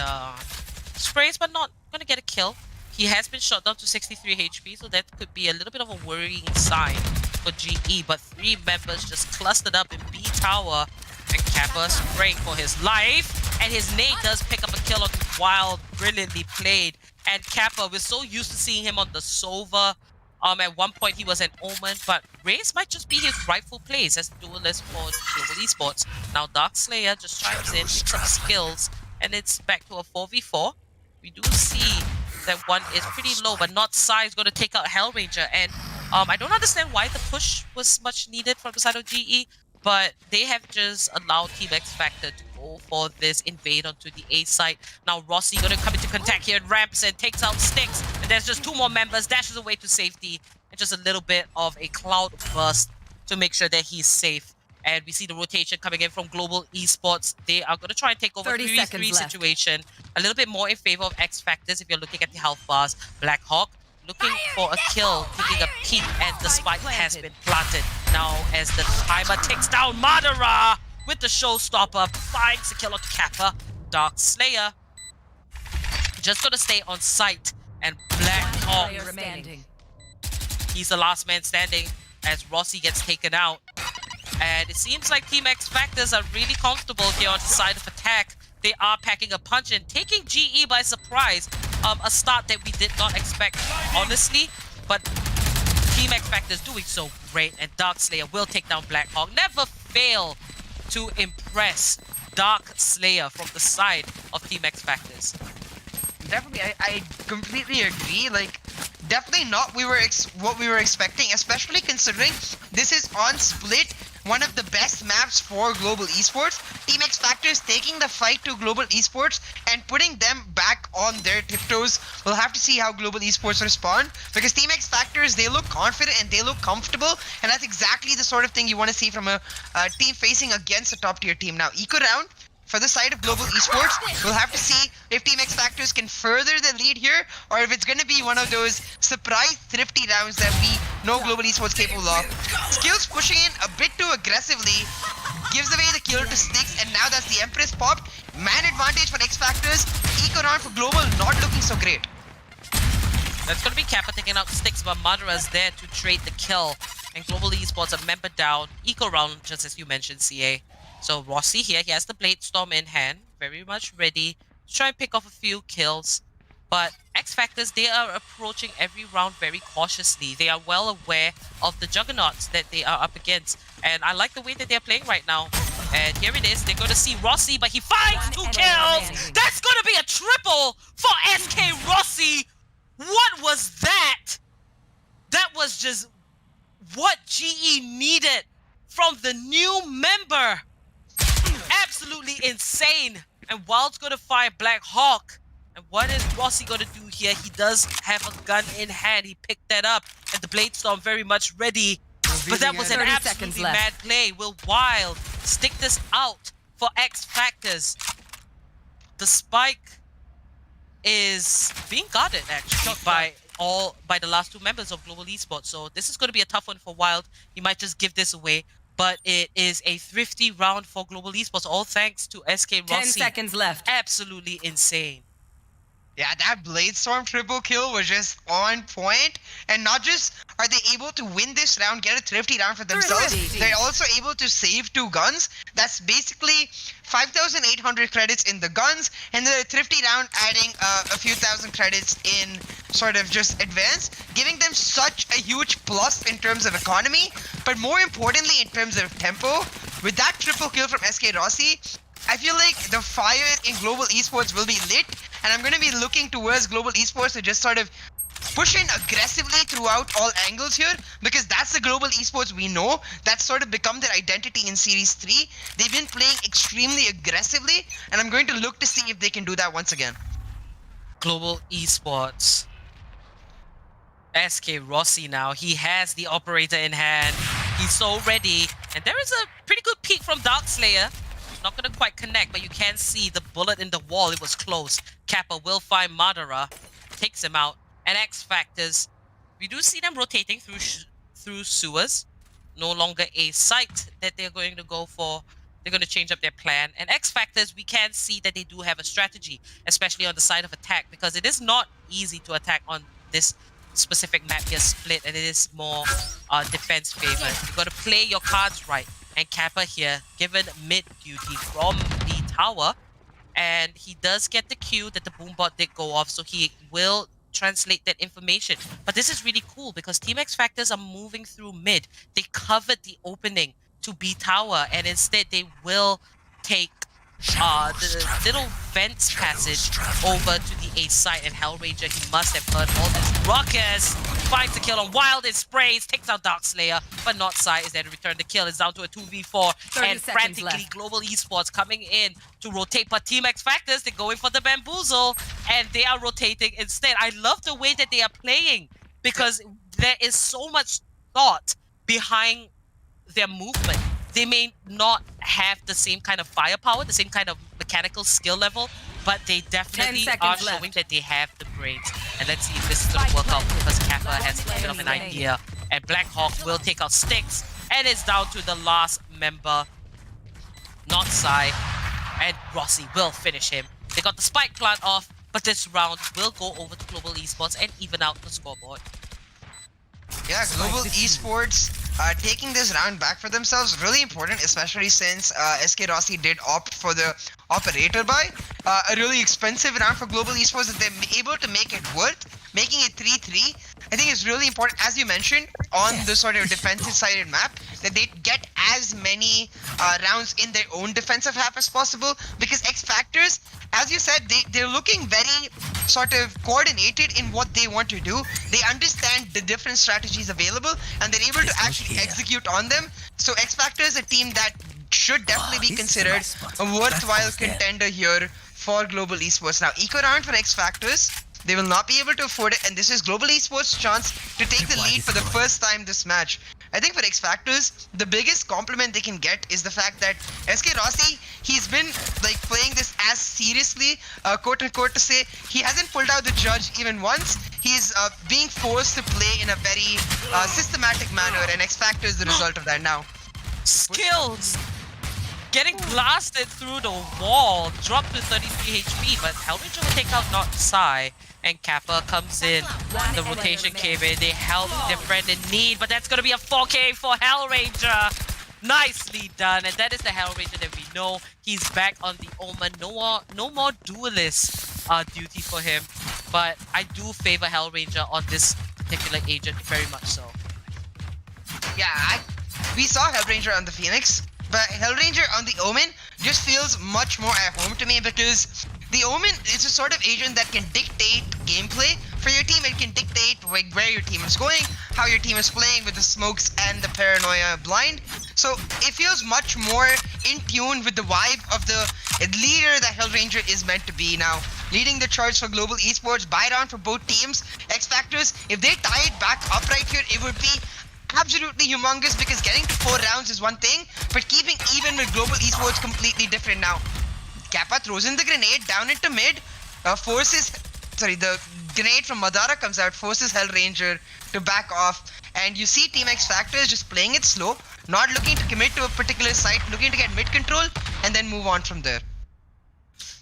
sprays, but not going to get a kill. He has been shot down to 63 HP, so that could be a little bit of a worrying sign for GE, but 3 members just clustered up in B tower, and Kappa spraying for his life, and his nade does pick up a kill on Wild. Brilliantly played. And Kappa, we're so used to seeing him on the Sova. At one point he was an Omen, but Raze might just be his rightful place as duelist for Global Esports. Now Dark Slayer just chimes in, picks up skills, and it's back to a 4v4. We do see that one is pretty low, but not Sai is going to take out Hellranger, and I don't understand why the push was much needed from the side of GE, but they have just allowed Team XFactor to go for this invade onto the A site. Now Rossi gonna come into contact here and ramps and takes out Sticks. And there's just 2 more members, dashes away to safety. And just a little bit of a cloud burst to make sure that he's safe. And we see the rotation coming in from Global Esports. They are going to try and take over 3-3 situation. A little bit more in favor of XFactors if you're looking at the health bars. Black Hawk looking for a kill, taking a peek, and the spike has been planted. Now as the timer ticks down, Madara with the showstopper finds the kill on Kappa. Dark Slayer just going to stay on site. And Black Hawk, he's the last man standing as Rossi gets taken out. And it seems like Team XFactors are really comfortable here on the side of attack. They are packing a punch and taking GE by surprise. A start that we did not expect, honestly. But Team XFactors doing so great. And Dark Slayer will take down Black Hawk. Never fail to impress Dark Slayer from the side of Team XFactors. Definitely, I completely agree. Like, definitely not what we were expecting, especially considering this is on Split, one of the best maps for Global Esports. Team XFactors taking the fight to Global Esports and putting them back on their tiptoes. We'll have to see how Global Esports respond, because Team XFactors, they look confident and they look comfortable, and that's exactly the sort of thing you want to see from a team facing against a top tier team. Now, Eco Round, for the side of Global Esports, we'll have to see if Team XFactors can further the lead here, or if it's going to be one of those surprise thrifty rounds that we know Global Esports capable of. Skills pushing in a bit too aggressively, gives away the kill to Sticks, and now that's the Empress popped. Man advantage for XFactors, Eco Round for Global not looking so great. That's going to be Kappa taking out Sticks, but Madara's there to trade the kill. And Global Esports, a member down. Eco Round, just as you mentioned, CA. So Rossi here, he has the Blade Storm in hand, very much ready to try and pick off a few kills. But XFactors, they are approaching every round very cautiously. They are well aware of the juggernauts that they are up against. And I like the way that they're playing right now. And here it is, they're going to see Rossi, but he finds 2 kills! That's going to be a triple for SK Rossi! What was that? That was just what GE needed from the new member. Absolutely insane. And Wild's gonna fire Black Hawk. And what is Rossi gonna do here? He does have a gun in hand. He picked that up. And the Blade Storm very much ready. But that was an absolutely mad play. Will Wild stick this out for XFactors? The spike is being guarded actually by the last 2 members of Global Esports. So this is gonna be a tough one for Wild. He might just give this away. But it is a thrifty round for Global Esports, all thanks to SK Rossi. 10 seconds left. Absolutely insane. Yeah, that Blade Storm triple kill was just on point. And not just are they able to win this round, get a thrifty round for themselves, they're also able to save 2 guns. That's basically 5,800 credits in the guns, and the thrifty round adding a few thousand credits in sort of just advance, giving them such a huge plus in terms of economy, but more importantly in terms of tempo. With that triple kill from SK Rossi, I feel like the fire in Global Esports will be lit, and I'm going to be looking towards Global Esports to just sort of push in aggressively throughout all angles here, because that's the Global Esports we know. That's sort of become their identity in Series 3. They've been playing extremely aggressively, and I'm going to look to see if they can do that once again. Global Esports. SK Rossi now. He has the operator in hand. He's so ready. And there is a pretty good peek from Dark Slayer. Not going to quite connect, but you can see the bullet in the wall. It was close. Kappa will find Madara. Takes him out. And XFactors, we do see them rotating through sewers. No longer a site that they're going to go for. They're going to change up their plan. And XFactors, we can see that they do have a strategy, especially on the side of attack, because it is not easy to attack on this specific map here, Split, and it is more defense favored. You've got to play your cards right. And Kappa here, given mid duty from the tower, and he does get the cue that the boombot did go off, so he will translate that information. But this is really cool because Team XFactors are moving through mid. They covered the opening to B tower, and instead they will take the little vents passage over to the A side, and Hellranger, he must have heard all this ruckus. Finds the kill on Wild, it sprays, takes out Darkslayer, but not Sai is there to return the kill. It's down to a 2v4, 30 and seconds frantically left. Global Esports coming in to rotate, but Team XFactors, they're going for the bamboozle, and they are rotating instead. I love the way that they are playing, because there is so much thought behind their movement. They may not have the same kind of firepower, the same kind of mechanical skill level, but they definitely are seconds left. showing that they have the brains. And let's see if this is going to work out, because Kappa has a bit of an idea. And Blackhawk will take out Sticks, and it's down to the last member, not Sai, and Rossi will finish him. They got the spike plant off, but this round will go over to Global Esports and even out the scoreboard. Yeah, Global Esports taking this round back for themselves, really important, especially since SK Rossi did opt for the operator buy. A really expensive round for Global Esports that they're able to make it worth, making it 3-3. I think it's really important, as you mentioned, on the sort of defensive-sided map, that they get as many rounds in their own defensive half as possible, because XFactors, as you said, they're looking very sort of coordinated in what they want to do. They understand the different strategies available, and they're able to actually execute on them. So XFactors is a team that should definitely be considered a worthwhile contender here for Global Esports. Now, eco round for XFactors, they will not be able to afford it, and this is Global Esports' chance to take the lead for the first time this match. I think for XFactors, the biggest compliment they can get is the fact that SK Rossi, he's been like playing this as seriously, quote unquote, to say he hasn't pulled out the judge even once. He's being forced to play in a very systematic manner, and XFactors is the result of that now. Skills! Getting blasted through the wall, dropped to 33 HP, but Hellranger will take out not Sai, and Kappa comes in. The rotation came in, they help their friend in need, but that's gonna be a 4K for Hellranger! Nicely done, and that is the Hellranger that we know. He's back on the Omen, no more duelist duty for him, but I do favor Hellranger on this particular agent, very much so. Yeah, we saw Hellranger on the Phoenix, but Hellranger on the Omen just feels much more at home to me, because the Omen is a sort of agent that can dictate gameplay for your team. It can dictate where your team is going, how your team is playing with the smokes and the paranoia blind. So it feels much more in tune with the vibe of the leader that Hellranger is meant to be now. Leading the charge for Global Esports, buy round for both teams. XFactors, if they tie it back up right here, it would be absolutely humongous, because getting to 4 rounds is one thing, but keeping even with Global Esports completely different now. Kappa throws in the grenade down into mid, the grenade from Madara comes out, forces Hellranger to back off, and you see Team XFactors just playing it slow, not looking to commit to a particular site, looking to get mid control, and then move on from there.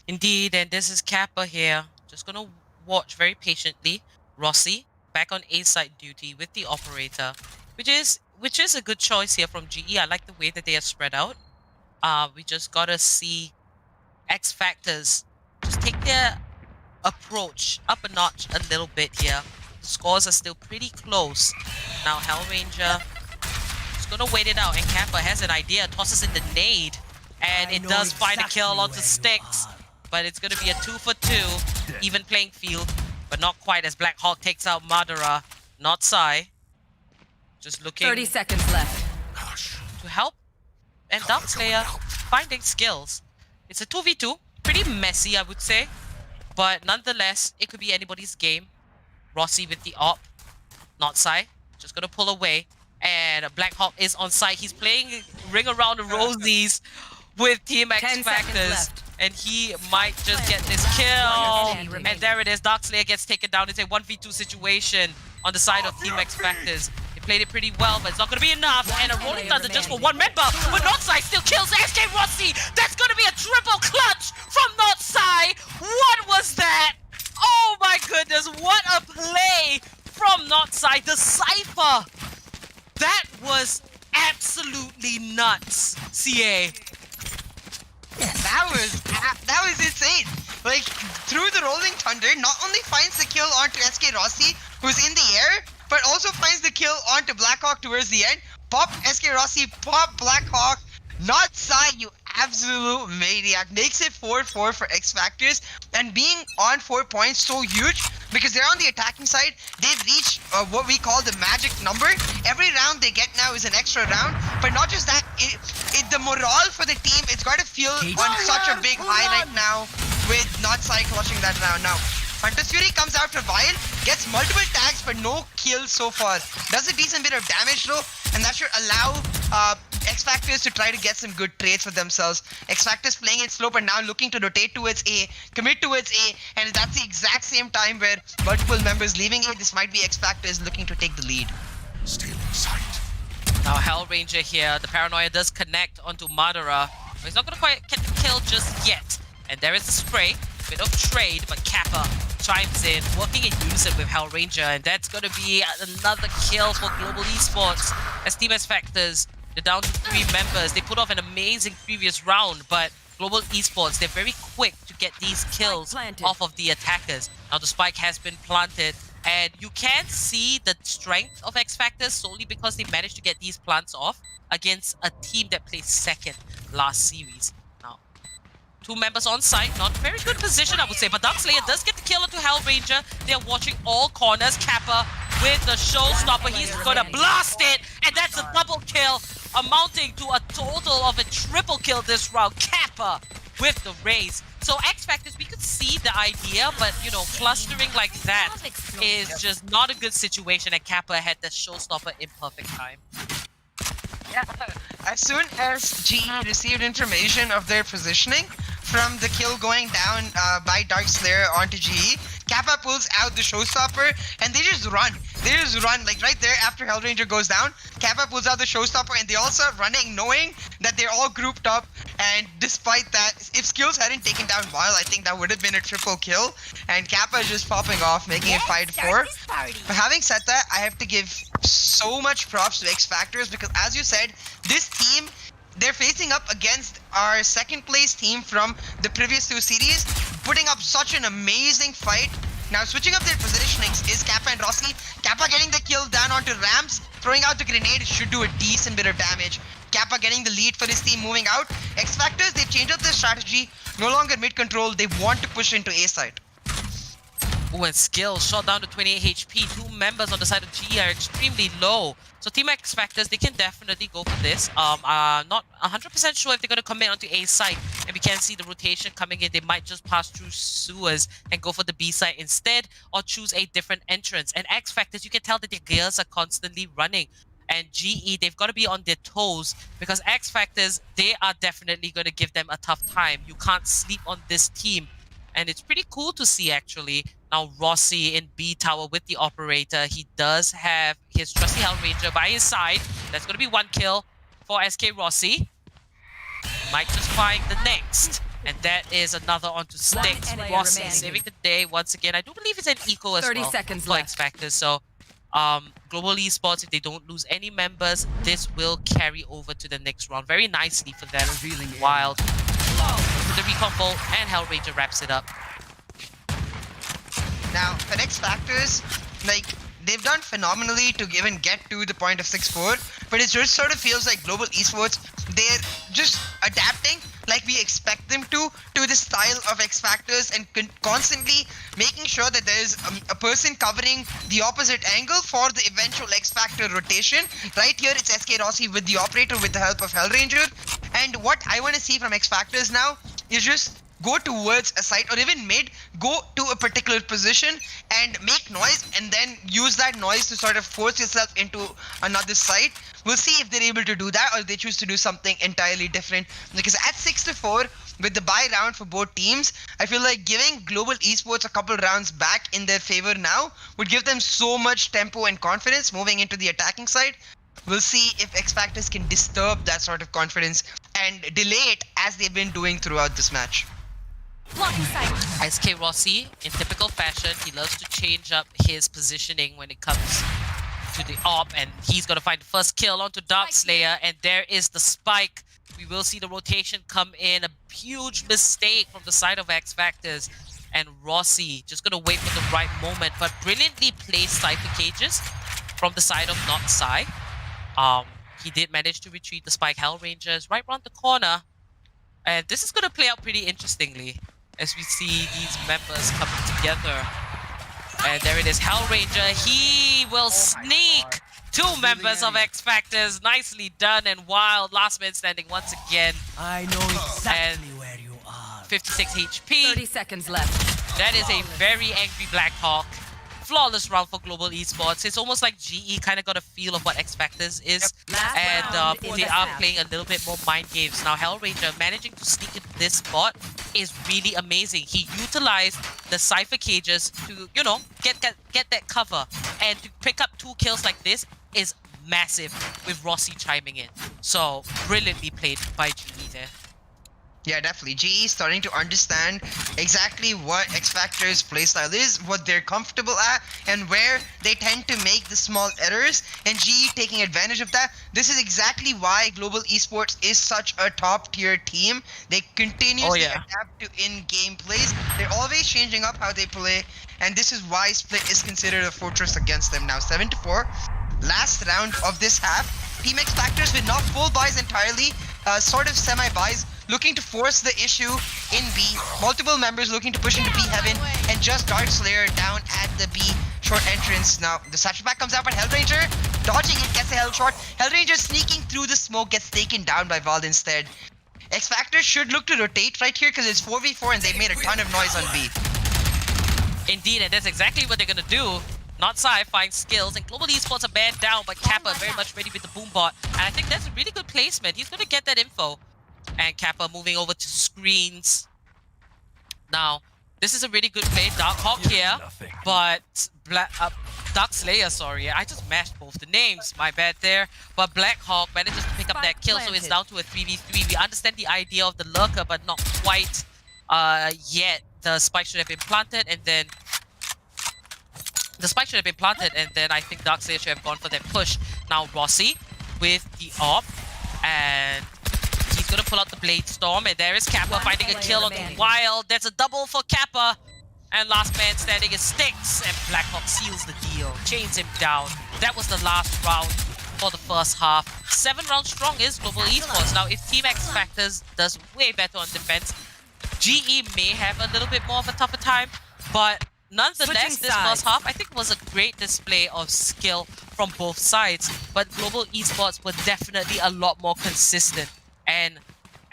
Indeed, and this is Kappa here. Just gonna watch very patiently. Rossi back on A side duty with the operator, which is a good choice here from GE. I like the way that they are spread out. We just gotta see XFactors just take their approach up a notch a little bit here. The scores are still pretty close. Now Hellranger is gonna wait it out, and Kappa has an idea, tosses in the nade, and it does find a kill onto Sticks, but it's gonna be a 2 for 2, even playing field, but not quite, as Blackhawk takes out Madara, not Sai. Just looking 30 seconds left. to help, and Darkslayer finding skills. It's a 2v2, pretty messy I would say, but nonetheless it could be anybody's game. Rossi with the op, not Sai, just gonna pull away, and Blackhawk is on site. He's playing Ring Around the Rosies with Team 10 seconds XFactors, left. and he might just get this kill. And there it is, Darkslayer gets taken down. It's a 1v2 situation on the side of Team XFactors. They played it pretty well, but it's not going to be enough. And a Rolling Thunder just for one member, but Notsai still kills SK Rossi. That's going to be a triple clutch from Notsai. What was that? Oh my goodness, what a play from Notsai. The Cypher. That was absolutely nuts, CA. That was insane. Like, through the Rolling Thunder, not only finds the kill onto SK Rossi, who's in the air, but also finds the kill onto Blackhawk towards the end. Pop SK Rossi, pop Blackhawk. Not Sai, you absolute maniac. Makes it 4-4 for XFactors, and being on 4 points so huge because they're on the attacking side. They've reached what we call the magic number. Every round they get now is an extra round, but not just that, the morale for the team, it's got to feel on such a big high right now with not clutching that round. Now Hunter's Fury comes out for Vile, gets multiple tags but no kills so far. Does a decent bit of damage though, and that should allow XFactors to try to get some good trades for themselves. XFactors playing it slow but now looking to rotate towards A, commit towards A, and that's the exact same time where multiple members leaving A. This might be XFactors looking to take the lead. Still in sight. Now Hellranger here, the Paranoia does connect onto Madara, but he's not going to quite get the kill just yet. And there is the spray, bit of trade, but Kappa chimes in, working in unison with Hellranger, and that's going to be another kill for Global Esports. As Team XFactors, they're down to 3 members. They put off an amazing previous round, but Global Esports, they're very quick to get these kills off of the attackers. Now the spike has been planted, and you can see the strength of XFactors solely because they managed to get these plants off against a team that placed second last series. Now, 2 members on site, not a very good position I would say, but Darkslayer does get the kill onto Hellranger. They're watching all corners. Kappa with the showstopper, he's gonna blast it, and that's a double kill, amounting to a total of a triple kill this round. Kappa with the raise. So XFactors, we could see the idea, but you know, clustering like that is just not a good situation, and Kappa had the showstopper in perfect time. Yeah, as soon as GE received information of their positioning from the kill going down by Darkslayer onto GE, Kappa pulls out the showstopper and they just run. They just run, like right there after Hellranger goes down. Kappa pulls out the showstopper and they all start running, knowing that they're all grouped up. And despite that, if Skills hadn't taken down Vile, I think that would have been a triple kill. And Kappa is just popping off, making it 5-4. But having said that, I have to give so much props to XFactors because, as you said, this team, they're facing up against our second place team from the previous 2 series, putting up such an amazing fight. Now switching up their positionings is Kappa and Rossi. Kappa getting the kill down onto Rams, throwing out the grenade should do a decent bit of damage. Kappa getting the lead for his team moving out. XFactors, they've changed up their strategy, no longer mid control, they want to push into A side. Oh, and Skill shot down to 28 HP. 2 members on the side of GE are extremely low. So Team XFactors, they can definitely go for this. Not 100% sure if they're going to commit onto A side. And we can see the rotation coming in. They might just pass through sewers and go for the B side instead, or choose a different entrance. And XFactors, you can tell that their gears are constantly running. And GE, they've got to be on their toes because XFactors, they are definitely going to give them a tough time. You can't sleep on this team. And it's pretty cool to see, actually. Now Rossi in B tower with the operator. He does have his trusty Hellranger by his side. That's going to be 1 kill for SK Rossi. Might just find the next. And that is another onto Sticks. Rossi saving the day once again. I do believe it's an eco as 30 well seconds for XFactors. So Global Esports, if they don't lose any members, this will carry over to the next round very nicely for them. Wild with the recon bolt, and Hellranger wraps it up. Now, for XFactors, like, they've done phenomenally to even get to the point of 6-4, but it just sort of feels like Global Esports, they're just adapting like we expect them to the style of XFactors and constantly making sure that there's a person covering the opposite angle for the eventual X-Factor rotation. Right here, it's SK Rossi with the operator with the help of Hellranger. And what I want to see from X-Factors now is just go towards a site or even mid, go to a particular position and make noise and then use that noise to sort of force yourself into another site. We'll see if they're able to do that or they choose to do something entirely different. Because at 6-4, with the bye round for both teams, I feel like giving Global Esports a couple rounds back in their favor now would give them so much tempo and confidence moving into the attacking side. We'll see if XFactors can disturb that sort of confidence and delay it as they've been doing throughout this match. SK Rossi, in typical fashion, he loves to change up his positioning when it comes to the op, and he's going to find the first kill onto Darkslayer, and there is the spike. We will see the rotation come in. A huge mistake from the side of XFactors, and Rossi just going to wait for the right moment, but brilliantly placed Cypher Cages from the side of Not Psy. He did manage to retrieve the spike. Hellranger is right around the corner. And this is going to play out pretty interestingly as we see these members coming together. And there it is, Hellranger. He will sneak two members of XFactors. Nicely done. And Wild, last man standing once again. I know exactly where you are. 56 HP. 30 seconds left. That is a very angry Blackhawk. Flawless round for Global Esports. It's almost like GE kind of got a feel of what XFactors is. Last And round in they the are half. playing a little bit more mind games. Now Hellranger managing to sneak into this spot is really amazing. He utilized the Cypher cages to, you know, get that cover. And to pick up 2 kills like this is massive with Rossi chiming in. So brilliantly played by GE there. Yeah, definitely. GE is starting to understand exactly what XFactors' playstyle is, what they're comfortable at, and where they tend to make the small errors, and GE taking advantage of that. This is exactly why Global Esports is such a top-tier team. They continuously adapt to in-game plays. They're always changing up how they play, and this is why Split is considered a fortress against them. Now 7-4. Last round of this half. Team XFactors with not full buys entirely, sort of semi-buys, looking to force the issue in B. Multiple members looking to push into B heaven, and just Dark Slayer down at the B short entrance. Now the satchel pack comes out, but Hellranger dodging it, gets a hell shot. Hellranger sneaking through the smoke, gets taken down by Vald instead. XFactors should look to rotate right here because it's 4v4 and they made a ton of noise on B. Indeed, and that's exactly what they're gonna do. Not sci-fi skills, and Global Esports are banned down, but Kappa very much ready with the boombot. And I think that's a really good placement. He's gonna get that info. And Kappa moving over to screens. Now, this is a really good play. Dark Hawk here, but Dark Slayer, sorry. I just mashed both the names. My bad there. But Black Hawk manages to pick up that kill, so it's down to a 3v3. We understand the idea of the lurker, but not quite yet. The spike should have been planted, and then I think Dark Slayer should have gone for that push. Now Rossi with the op, and he's gonna pull out the Blade Storm, and there is Kappa finding a kill on the Wild. That's a double for Kappa. And last man standing is Styx, and Blackhawk seals the deal, chains him down. That was the last round for the first half. 7 rounds strong is Global Esports. Now if Team XFactors does way better on defense, GE may have a little bit more of a tougher time, but nonetheless, this first half, I think, was a great display of skill from both sides. But Global Esports were definitely a lot more consistent. And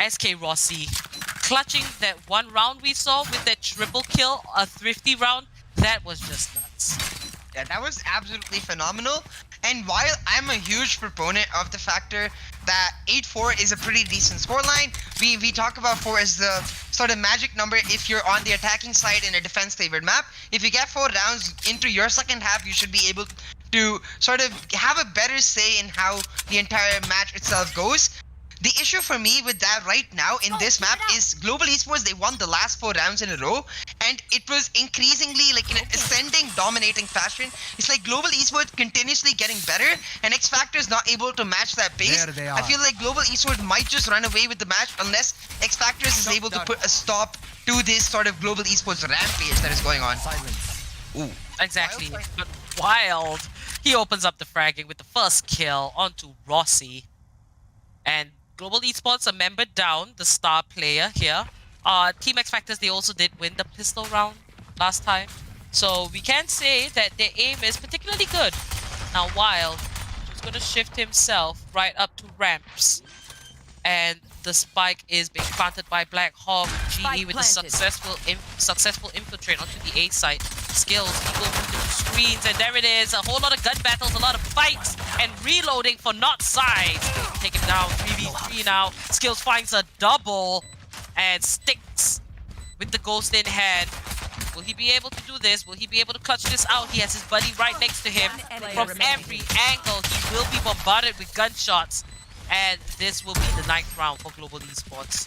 SK Rossi clutching that one round we saw with that triple kill, a thrifty round, that was just nuts. Yeah, that was absolutely phenomenal. And while I'm a huge proponent of the factor that 8-4 is a pretty decent scoreline, we talk about 4 as the sort of magic number if you're on the attacking side in a defense-favored map. If you get 4 rounds into your second half, you should be able to sort of have a better say in how the entire match itself goes. The issue for me with that right now in this map is Global Esports, they won the last 4 rounds in a row, and it was increasingly like in an ascending, dominating fashion. It's like Global Esports continuously getting better, and XFactors not able to match that pace. There they I are. feel like Global Esports might just run away with the match unless XFactors is able to put a stop to this sort of Global Esports rampage that is going on. Silence. Ooh. Exactly. But Wild, he opens up the fragging with the first kill onto Rossi. And Global Esports, a member down, the star player here. Team XFactors, they also did win the pistol round last time. So we can say that their aim is particularly good. Now Wild is going to shift himself right up to ramps. And the spike is being planted by Black Hawk. GE with the successful infiltrate onto the A site. Skills, he will move to screens, and there it is. A whole lot of gun battles, a lot of fights, and reloading for not sides. Take him down, 3v3 now. Skills finds a double, and Styx with the ghost in hand. Will he be able to do this? Will he be able to clutch this out? He has his buddy right next to him. From every angle, he will be bombarded with gunshots. And this will be the 9th round for Global Esports.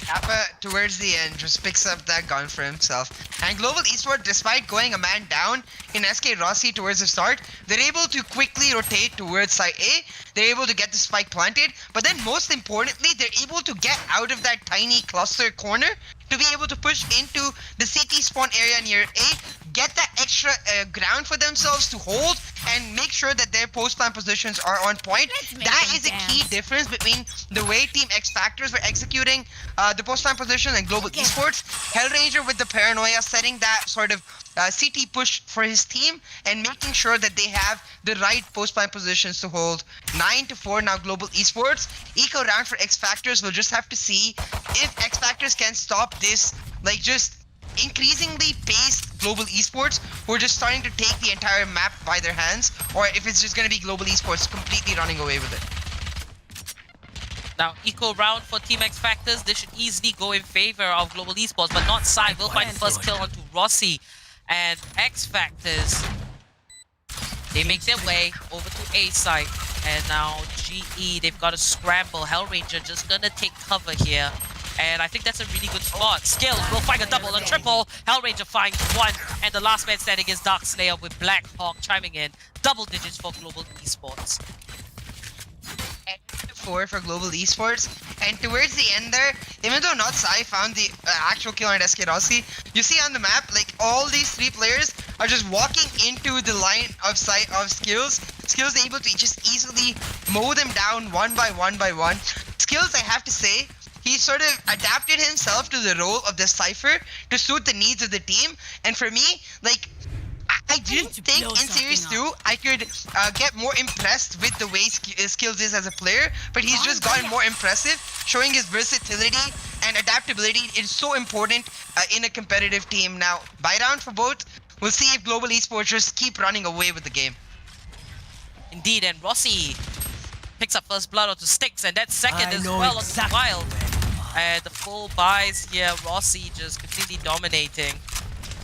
Kappa, towards the end, just picks up that gun for himself. And Global Esports, despite going a man down in SK Rossi towards the start, they're able to quickly rotate towards side A. They're able to get the spike planted. But then most importantly, they're able to get out of that tiny cluster corner to be able to push into the CT spawn area near A, get that extra ground for themselves to hold, and make sure that their post-plant positions are on point. That is a key difference between the way Team XFactors were executing the post-plant position and Global Esports. Hellraiser with the paranoia, setting that sort of CT push for his team and making sure that they have the right post-plant positions to hold. 9-4 now Global Esports. Eco round for XFactors. We'll just have to see if XFactors can stop this, like, just increasingly paced Global Esports who are just starting to take the entire map by their hands, or if it's just going to be Global Esports completely running away with it. Now, eco round for Team XFactors. This should easily go in favor of Global Esports, but not Sai. Will find the first kill onto Rossi. And XFactors, they make their way over to A site. And now GE, they've got to scramble. Hellranger just gonna take cover here. And I think that's a really good spot. Skills will find a double, a triple. Hellranger finds one. And the last man standing is Darkslayer with Black Hawk chiming in. Double digits for Global Esports. 4 for Global Esports, and towards the end there, even though not Sai found the actual kill on SK Rossi, you see on the map, like, all these 3 players are just walking into the line of sight of Skills. Skills able to just easily mow them down one by one. Skills, I have to say, he sort of adapted himself to the role of the Cypher to suit the needs of the team, and for me, like, I didn't think in Series 2 I could get more impressed with the way Skills is as a player, but he's just gotten more impressive, showing his versatility and adaptability is so important in a competitive team. Now, buy round for both. We'll see if Global Esports just keep running away with the game. Indeed, and Rossi picks up first blood onto Styx, and that's second as well onto Wild. And the full buys here, Rossi just completely dominating.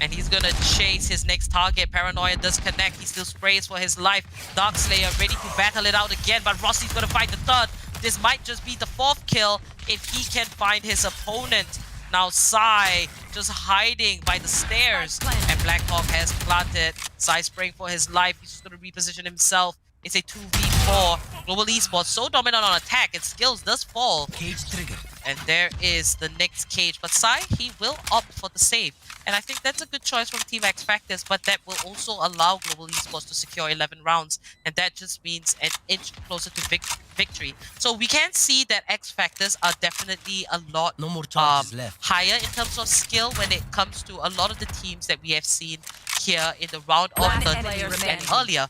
And he's gonna chase his next target. Paranoia does connect. He still sprays for his life. Darkslayer ready to battle it out again, but Rossi's gonna find the third. This might just be the 4th kill if he can find his opponent. Now Sai just hiding by the stairs. And Blackhawk has planted. Sai spraying for his life. He's just gonna reposition himself. It's a 2v4. Global Esports so dominant on attack, and Skills does fall. Cage trigger. And there is the next cage. But Sai, he will opt for the save. And I think that's a good choice from Team XFactors, but that will also allow Global Esports to secure 11 rounds. And that just means an inch closer to victory. So we can see that XFactors are definitely a lot higher in terms of skill when it comes to a lot of the teams that we have seen here in the round of 30 and earlier.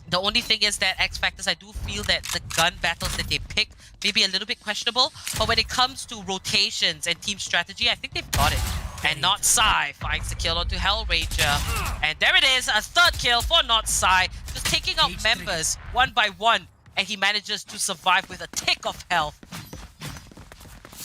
The only thing is that XFactors, I do feel that the gun battles that they pick may be a little bit questionable, but when it comes to rotations and team strategy, I think they've got it. And Not Sai finds the kill onto Hellranger. And there it is, a 3rd kill for Not Sai, just taking out members one by one, and he manages to survive with a tick of health.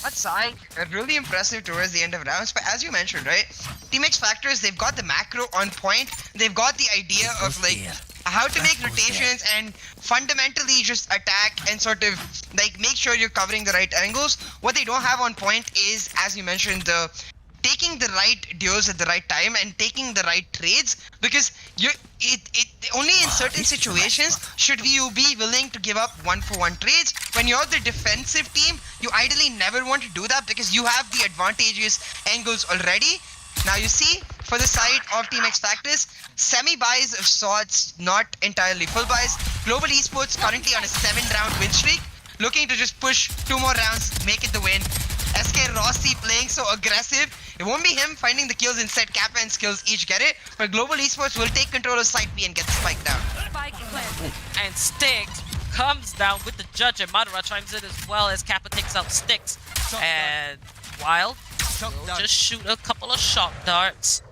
Not Sai, really impressive towards the end of rounds, but as you mentioned, right, Team XFactors, they've got the macro on point, they've got the idea of, like, how to make rotations and fundamentally just attack and sort of, like, make sure you're covering the right angles. What they don't have on point is, as you mentioned, the taking the right duos at the right time and taking the right trades, because only in certain situations should you be willing to give up 1-for-1 trades. When you're the defensive team, you ideally never want to do that because you have the advantageous angles already. Now you see, for the side of Team XFactors, semi-buys of sorts, not entirely full buys. Global Esports currently on a 7-round win streak, looking to just push 2 more rounds, make it the win. SK Rossi playing so aggressive. It won't be him finding the kills, instead Kappa and Skills each get it, but Global Esports will take control of side B and get the spike down. And Styx comes down with the judge, and Madara chimes in as well as Kappa takes out Styx. And Wild will just shoot a couple of shock darts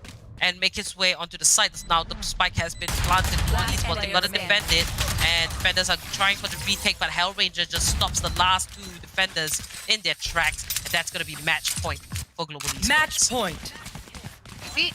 and make his way onto the site. Now the spike has been planted. Esports, they gotta defend it, and defenders are trying for the retake, but Hellranger just stops the last 2 defenders in their tracks, and that's gonna be match point for Global Esports. Match point.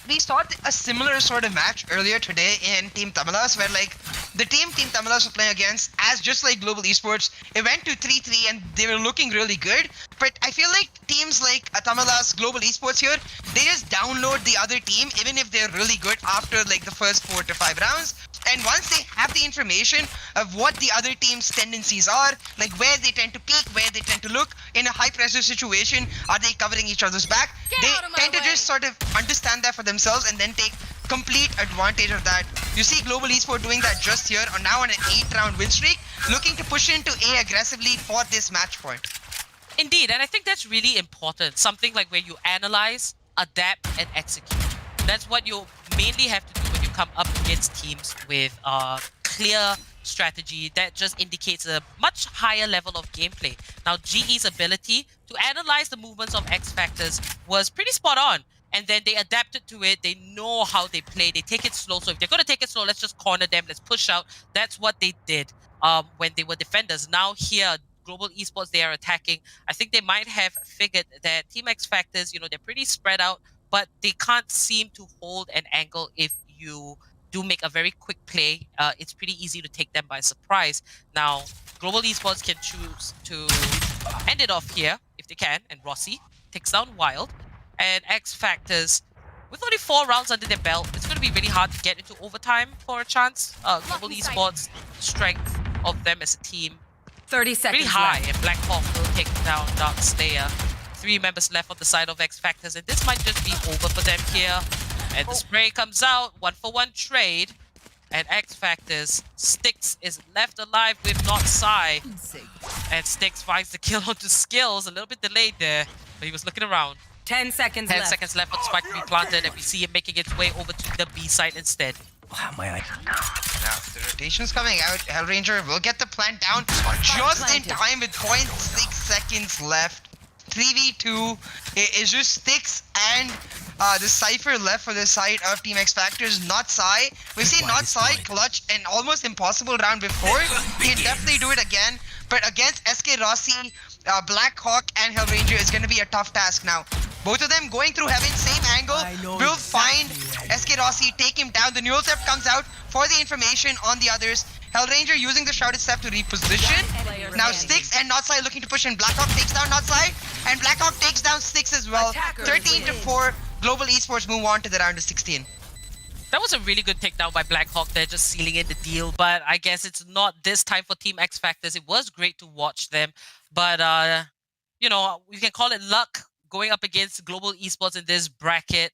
We saw a similar sort of match earlier today in Team Tamalas, where, like, the Team Tamalas were playing against, as just like Global Esports, it went to 3-3 and they were looking really good. But I feel like teams like Tamalas, Global Esports here, they just download the other team even if they're really good after, like, the first 4 to 5 rounds. And once they have the information of what the other team's tendencies are, like where they tend to peek, where they tend to look, in a high pressure situation, are they covering each other's back? They tend to just sort of understand that for themselves and then take complete advantage of that. You see Global Esports doing that just here, or now on an 8-round win streak, looking to push into A aggressively for this match point. Indeed, and I think that's really important. Something like where you analyze, adapt, and execute. That's what you mainly have to do when you come up against teams with a clear strategy that just indicates a much higher level of gameplay. Now, GE's ability to analyze the movements of XFactors was pretty spot on. And then they adapted to it. They know how they play. They take it slow. So if they're going to take it slow, let's just corner them. Let's push out. That's what they did when they were defenders. Now here, Global Esports, they are attacking. I think they might have figured that Team XFactors, they're pretty spread out, but they can't seem to hold an angle if you do make a very quick play. It's pretty easy to take them by surprise. Now, Global Esports can choose to end it off here if they can, and Rossi takes down Wild. And XFactors, with only 4 rounds under their belt, it's going to be really hard to get into overtime for a chance. Global Esports' strength of them as a team 30 seconds really high, left. and Black Hawk will take down Dark Slayer. 3 members left on the side of XFactors, and this might just be over for them here. And the spray comes out, 1-for-1 trade. And XFactors, Styx is left alive with not Psy. And Styx finds the kill onto Skills, a little bit delayed there, but he was looking around. 10 seconds 10 left. seconds left for the spike to be planted, and we see it making its way over to the B side instead. Wow, my eye. Now, the rotation's coming out. Hellranger will get the plant down just in time with 0.6 seconds left. 3v2. It is just Styx and the Cypher left for the side of Team XFactors. Not Psy. We've seen Not Psy clutch an almost impossible round before. He can definitely do it again. But against SK Rossi, Black Hawk and Hellranger is going to be a tough task now. Both of them going through heaven, same angle, will find SK Rossi, take him down. The neural step comes out for the information on the others. Hellranger using the shrouded step to reposition. Now Styx and Notsai looking to push in. Black Hawk takes down Notsai, and Black Hawk takes down Styx as well. 13-4. Global Esports move on to the round of 16. That was a really good takedown by Black Hawk there, just sealing in the deal. But I guess it's not this time for Team XFactors. It was great to watch them. But, you can call it luck going up against Global Esports in this bracket.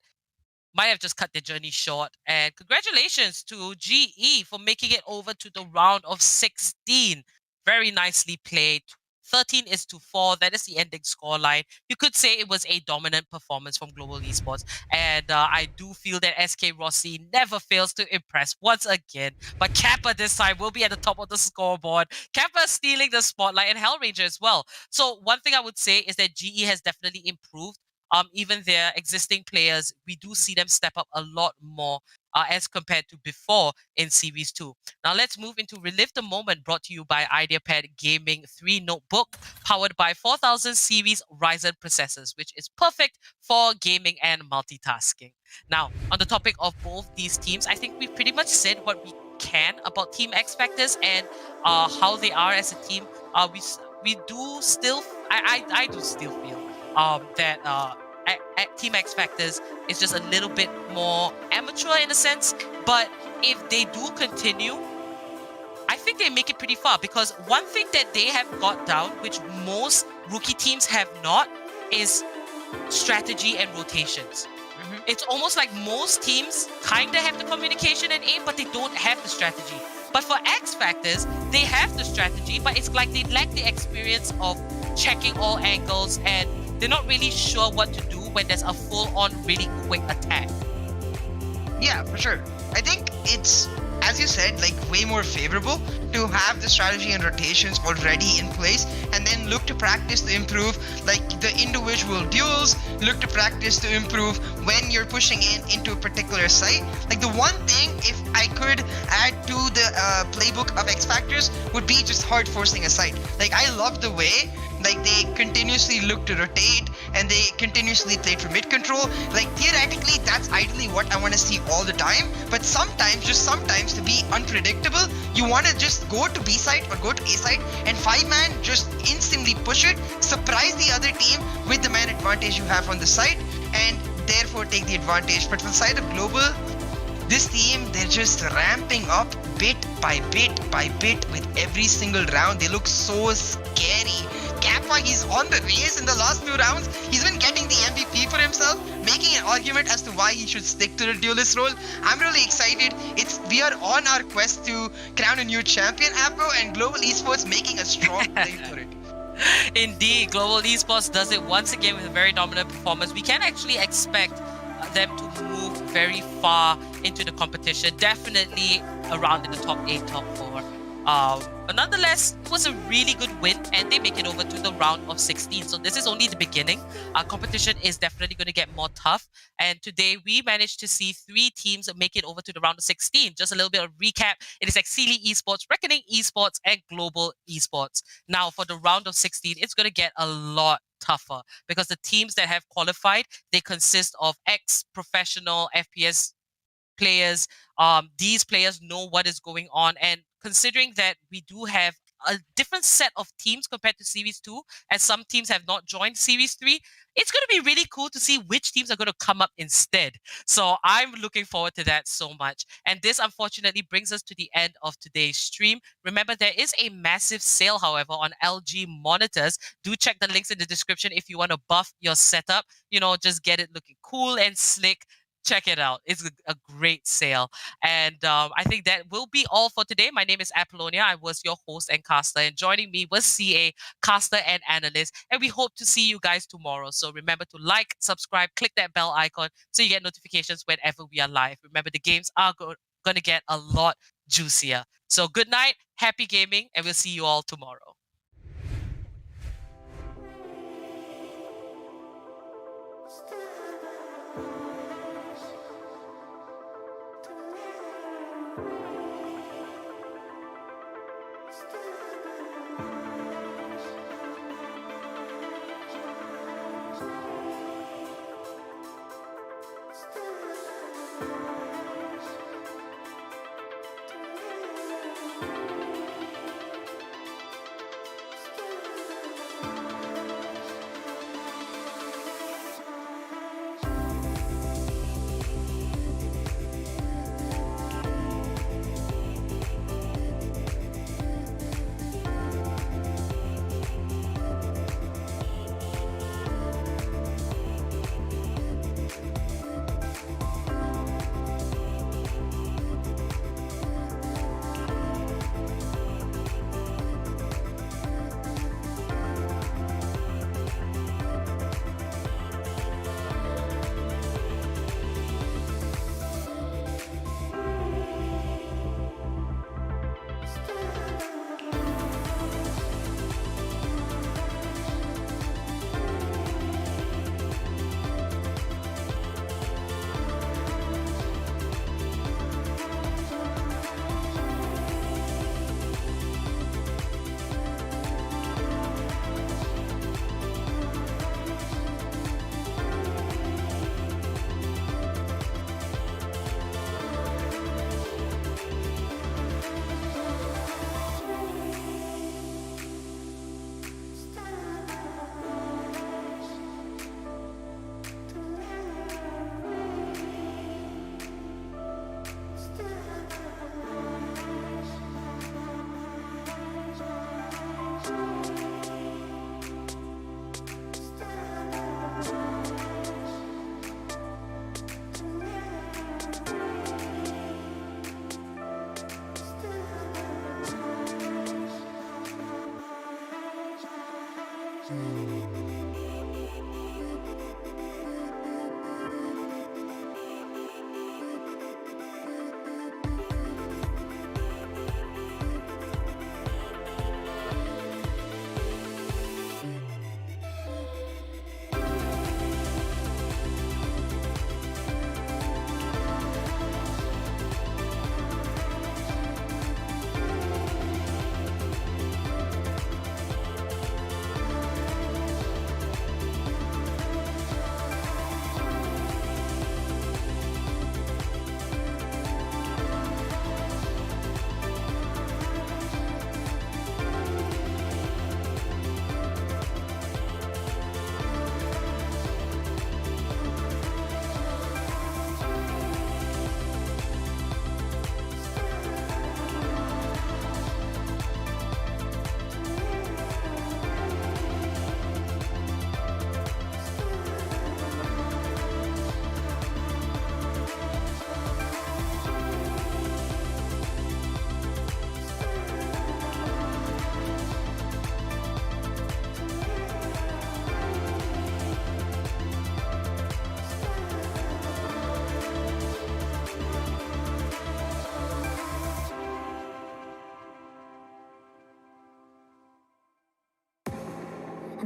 Might have just cut their journey short. And congratulations to GE for making it over to the round of 16. Very nicely played. 13-4. That is the ending scoreline. You could say it was a dominant performance from Global Esports. And I do feel that SK Rossi never fails to impress once again. But Kappa this time will be at the top of the scoreboard. Kappa stealing the spotlight, and Hellranger as well. So one thing I would say is that GE has definitely improved. Even their existing players, we do see them step up a lot more as compared to before in Series 2. Now let's move into Relive the Moment, brought to you by Ideapad Gaming 3 notebook, powered by 4000 Series Ryzen Processors, which is perfect for gaming and multitasking. Now, on the topic of both these teams, I think we've pretty much said what we can about Team XFactors and how they are as a team. We do still, I do still feel that Team XFactors is just a little bit more amateur in a sense, but if they do continue, I think they make it pretty far, because one thing that they have got down, which most rookie teams have not, is strategy and rotations. It's almost like most teams kind of have the communication and aim, but they don't have the strategy. But for XFactors, they have the strategy, but it's like they lack the experience of checking all angles, and they're not really sure what to do when there's a full-on, really quick attack. Yeah, for sure. I think it's, as you said, like way more favorable to have the strategy and rotations already in place, and then look to practice to improve like the individual duels, look to practice to improve when you're pushing into a particular site. Like the one thing, if I could add to the playbook of XFactors, would be just hard forcing a site. Like I love the way like they continuously look to rotate and they continuously play for mid control. Like theoretically, that's ideally what I want to see all the time. But sometimes, just sometimes, to be unpredictable, you want to just go to B site or go to A site and 5-man just instantly push it, surprise the other team with the man advantage you have on the site, and therefore take the advantage. But for the side of Global, This team, they're just ramping up bit by bit by bit with every single round. They look so scary. Kappa, he's on the race in the last 2 rounds. He's been getting the MVP for himself, making an argument as to why he should stick to the duelist role. I'm really excited. We are on our quest to crown a new champion, Apple, and Global Esports making a strong play for it. Indeed, Global Esports does it once again with a very dominant performance. We can actually expect them to move very far into the competition, definitely around in the top 8, top 4. But nonetheless, it was a really good win, and they make it over to the round of 16. So this is only the beginning. Our competition is definitely going to get more tough. And today we managed to see 3 teams make it over to the round of 16. Just a little bit of recap. It is Exceeli Esports, Reckoning Esports, and Global Esports. Now for the round of 16, it's going to get a lot tougher because the teams that have qualified, they consist of ex-professional FPS players. These players know what is going on, and considering that we do have a different set of teams compared to Series 2, as some teams have not joined Series 3, it's going to be really cool to see which teams are going to come up instead. So I'm looking forward to that so much. And this unfortunately brings us to the end of today's stream. Remember, there is a massive sale, however, on LG monitors. Do check the links in the description if you want to buff your setup. You know, just get it looking cool and slick. Check it out. It's a great sale. And I think that will be all for today. My name is Apollonia. I was your host and caster. And joining me was CA, caster and analyst. And we hope to see you guys tomorrow. So remember to like, subscribe, click that bell icon so you get notifications whenever we are live. Remember, the games are going to get a lot juicier. So good night, happy gaming, and we'll see you all tomorrow.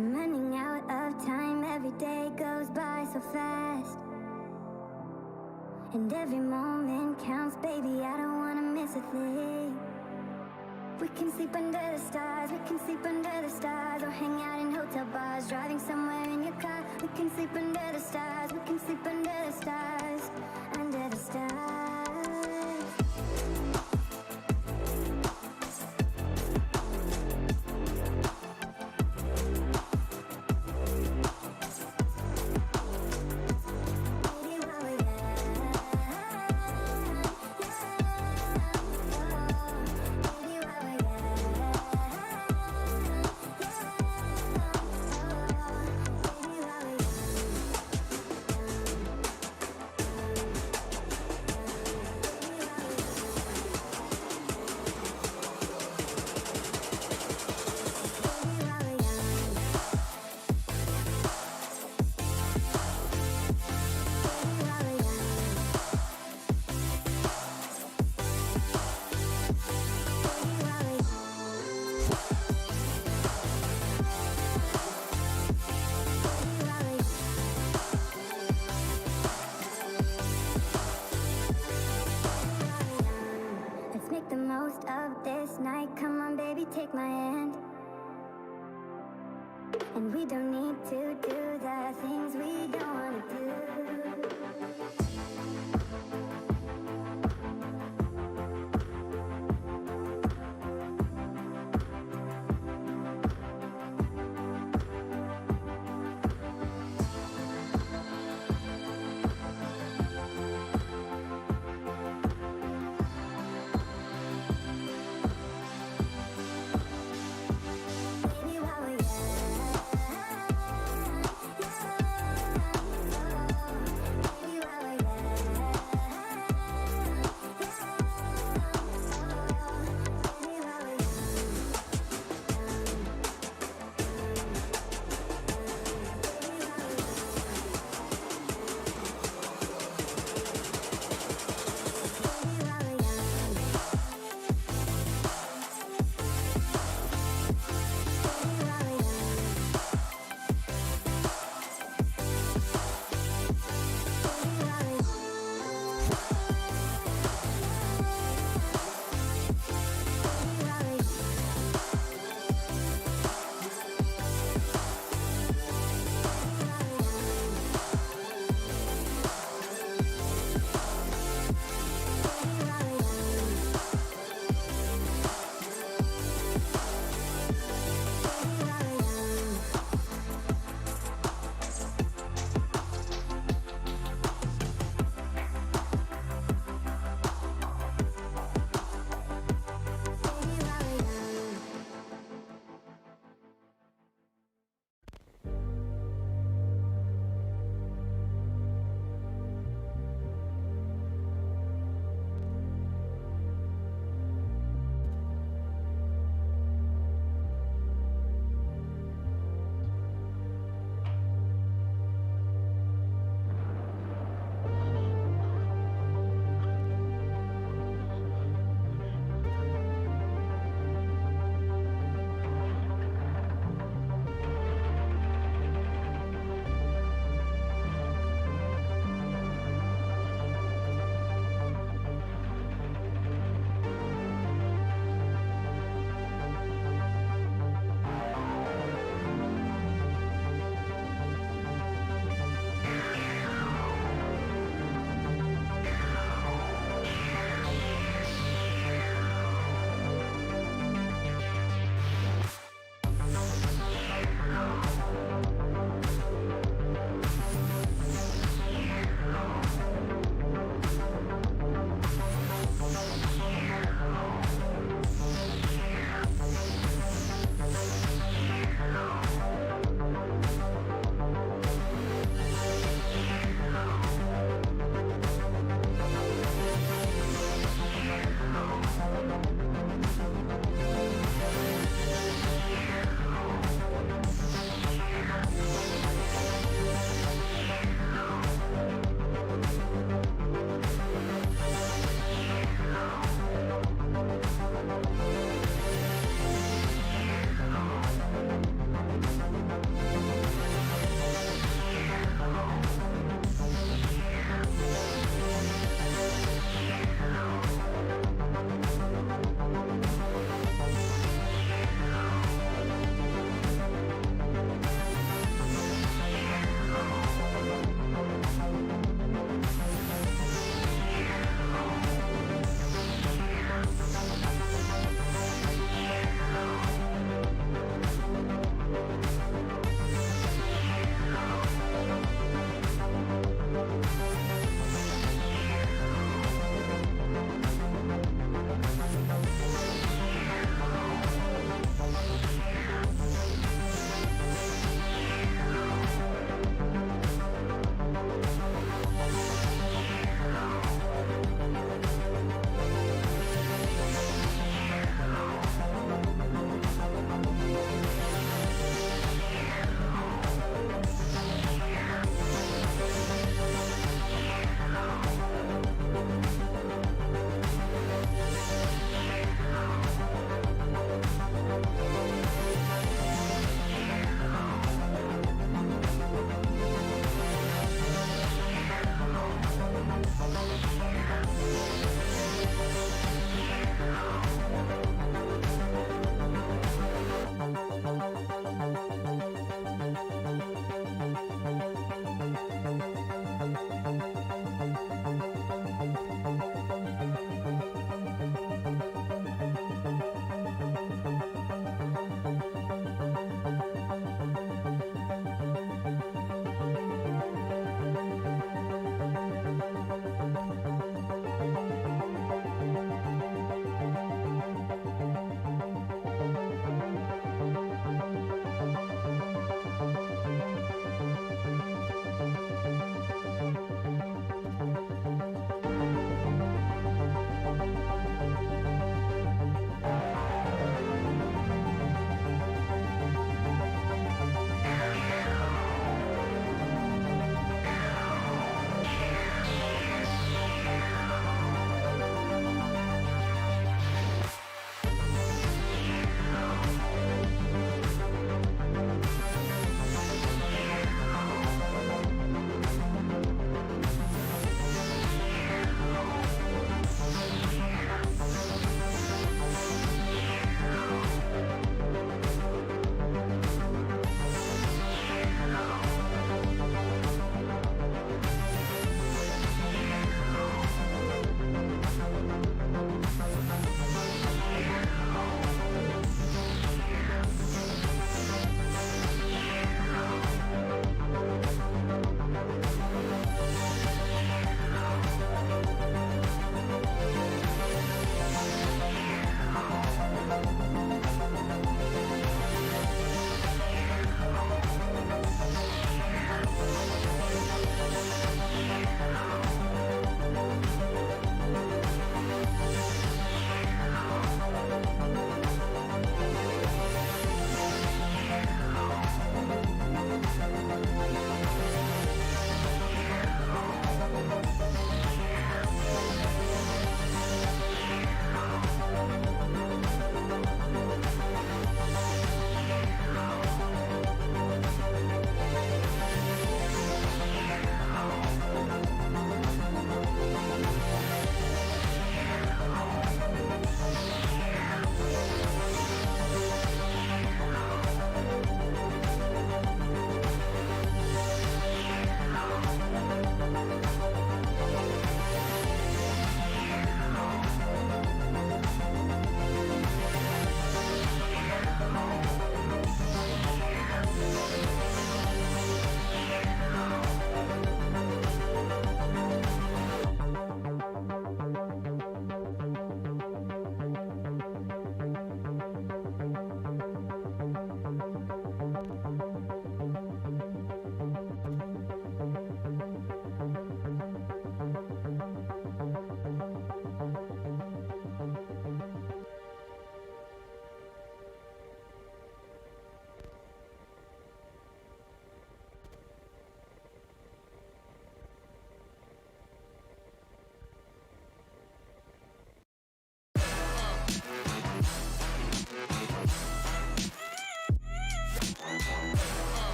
I'm running out of time, every day goes by so fast. And every moment counts, baby, I don't wanna miss a thing. We can sleep under the stars, we can sleep under the stars, or hang out in hotel bars, driving somewhere in your car. We can sleep under the stars, we can sleep under the stars, under the stars. Let's make the most of this night. Come on, baby, take my hand. And we don't need to do the things we don't want to do. Baby, while we're young,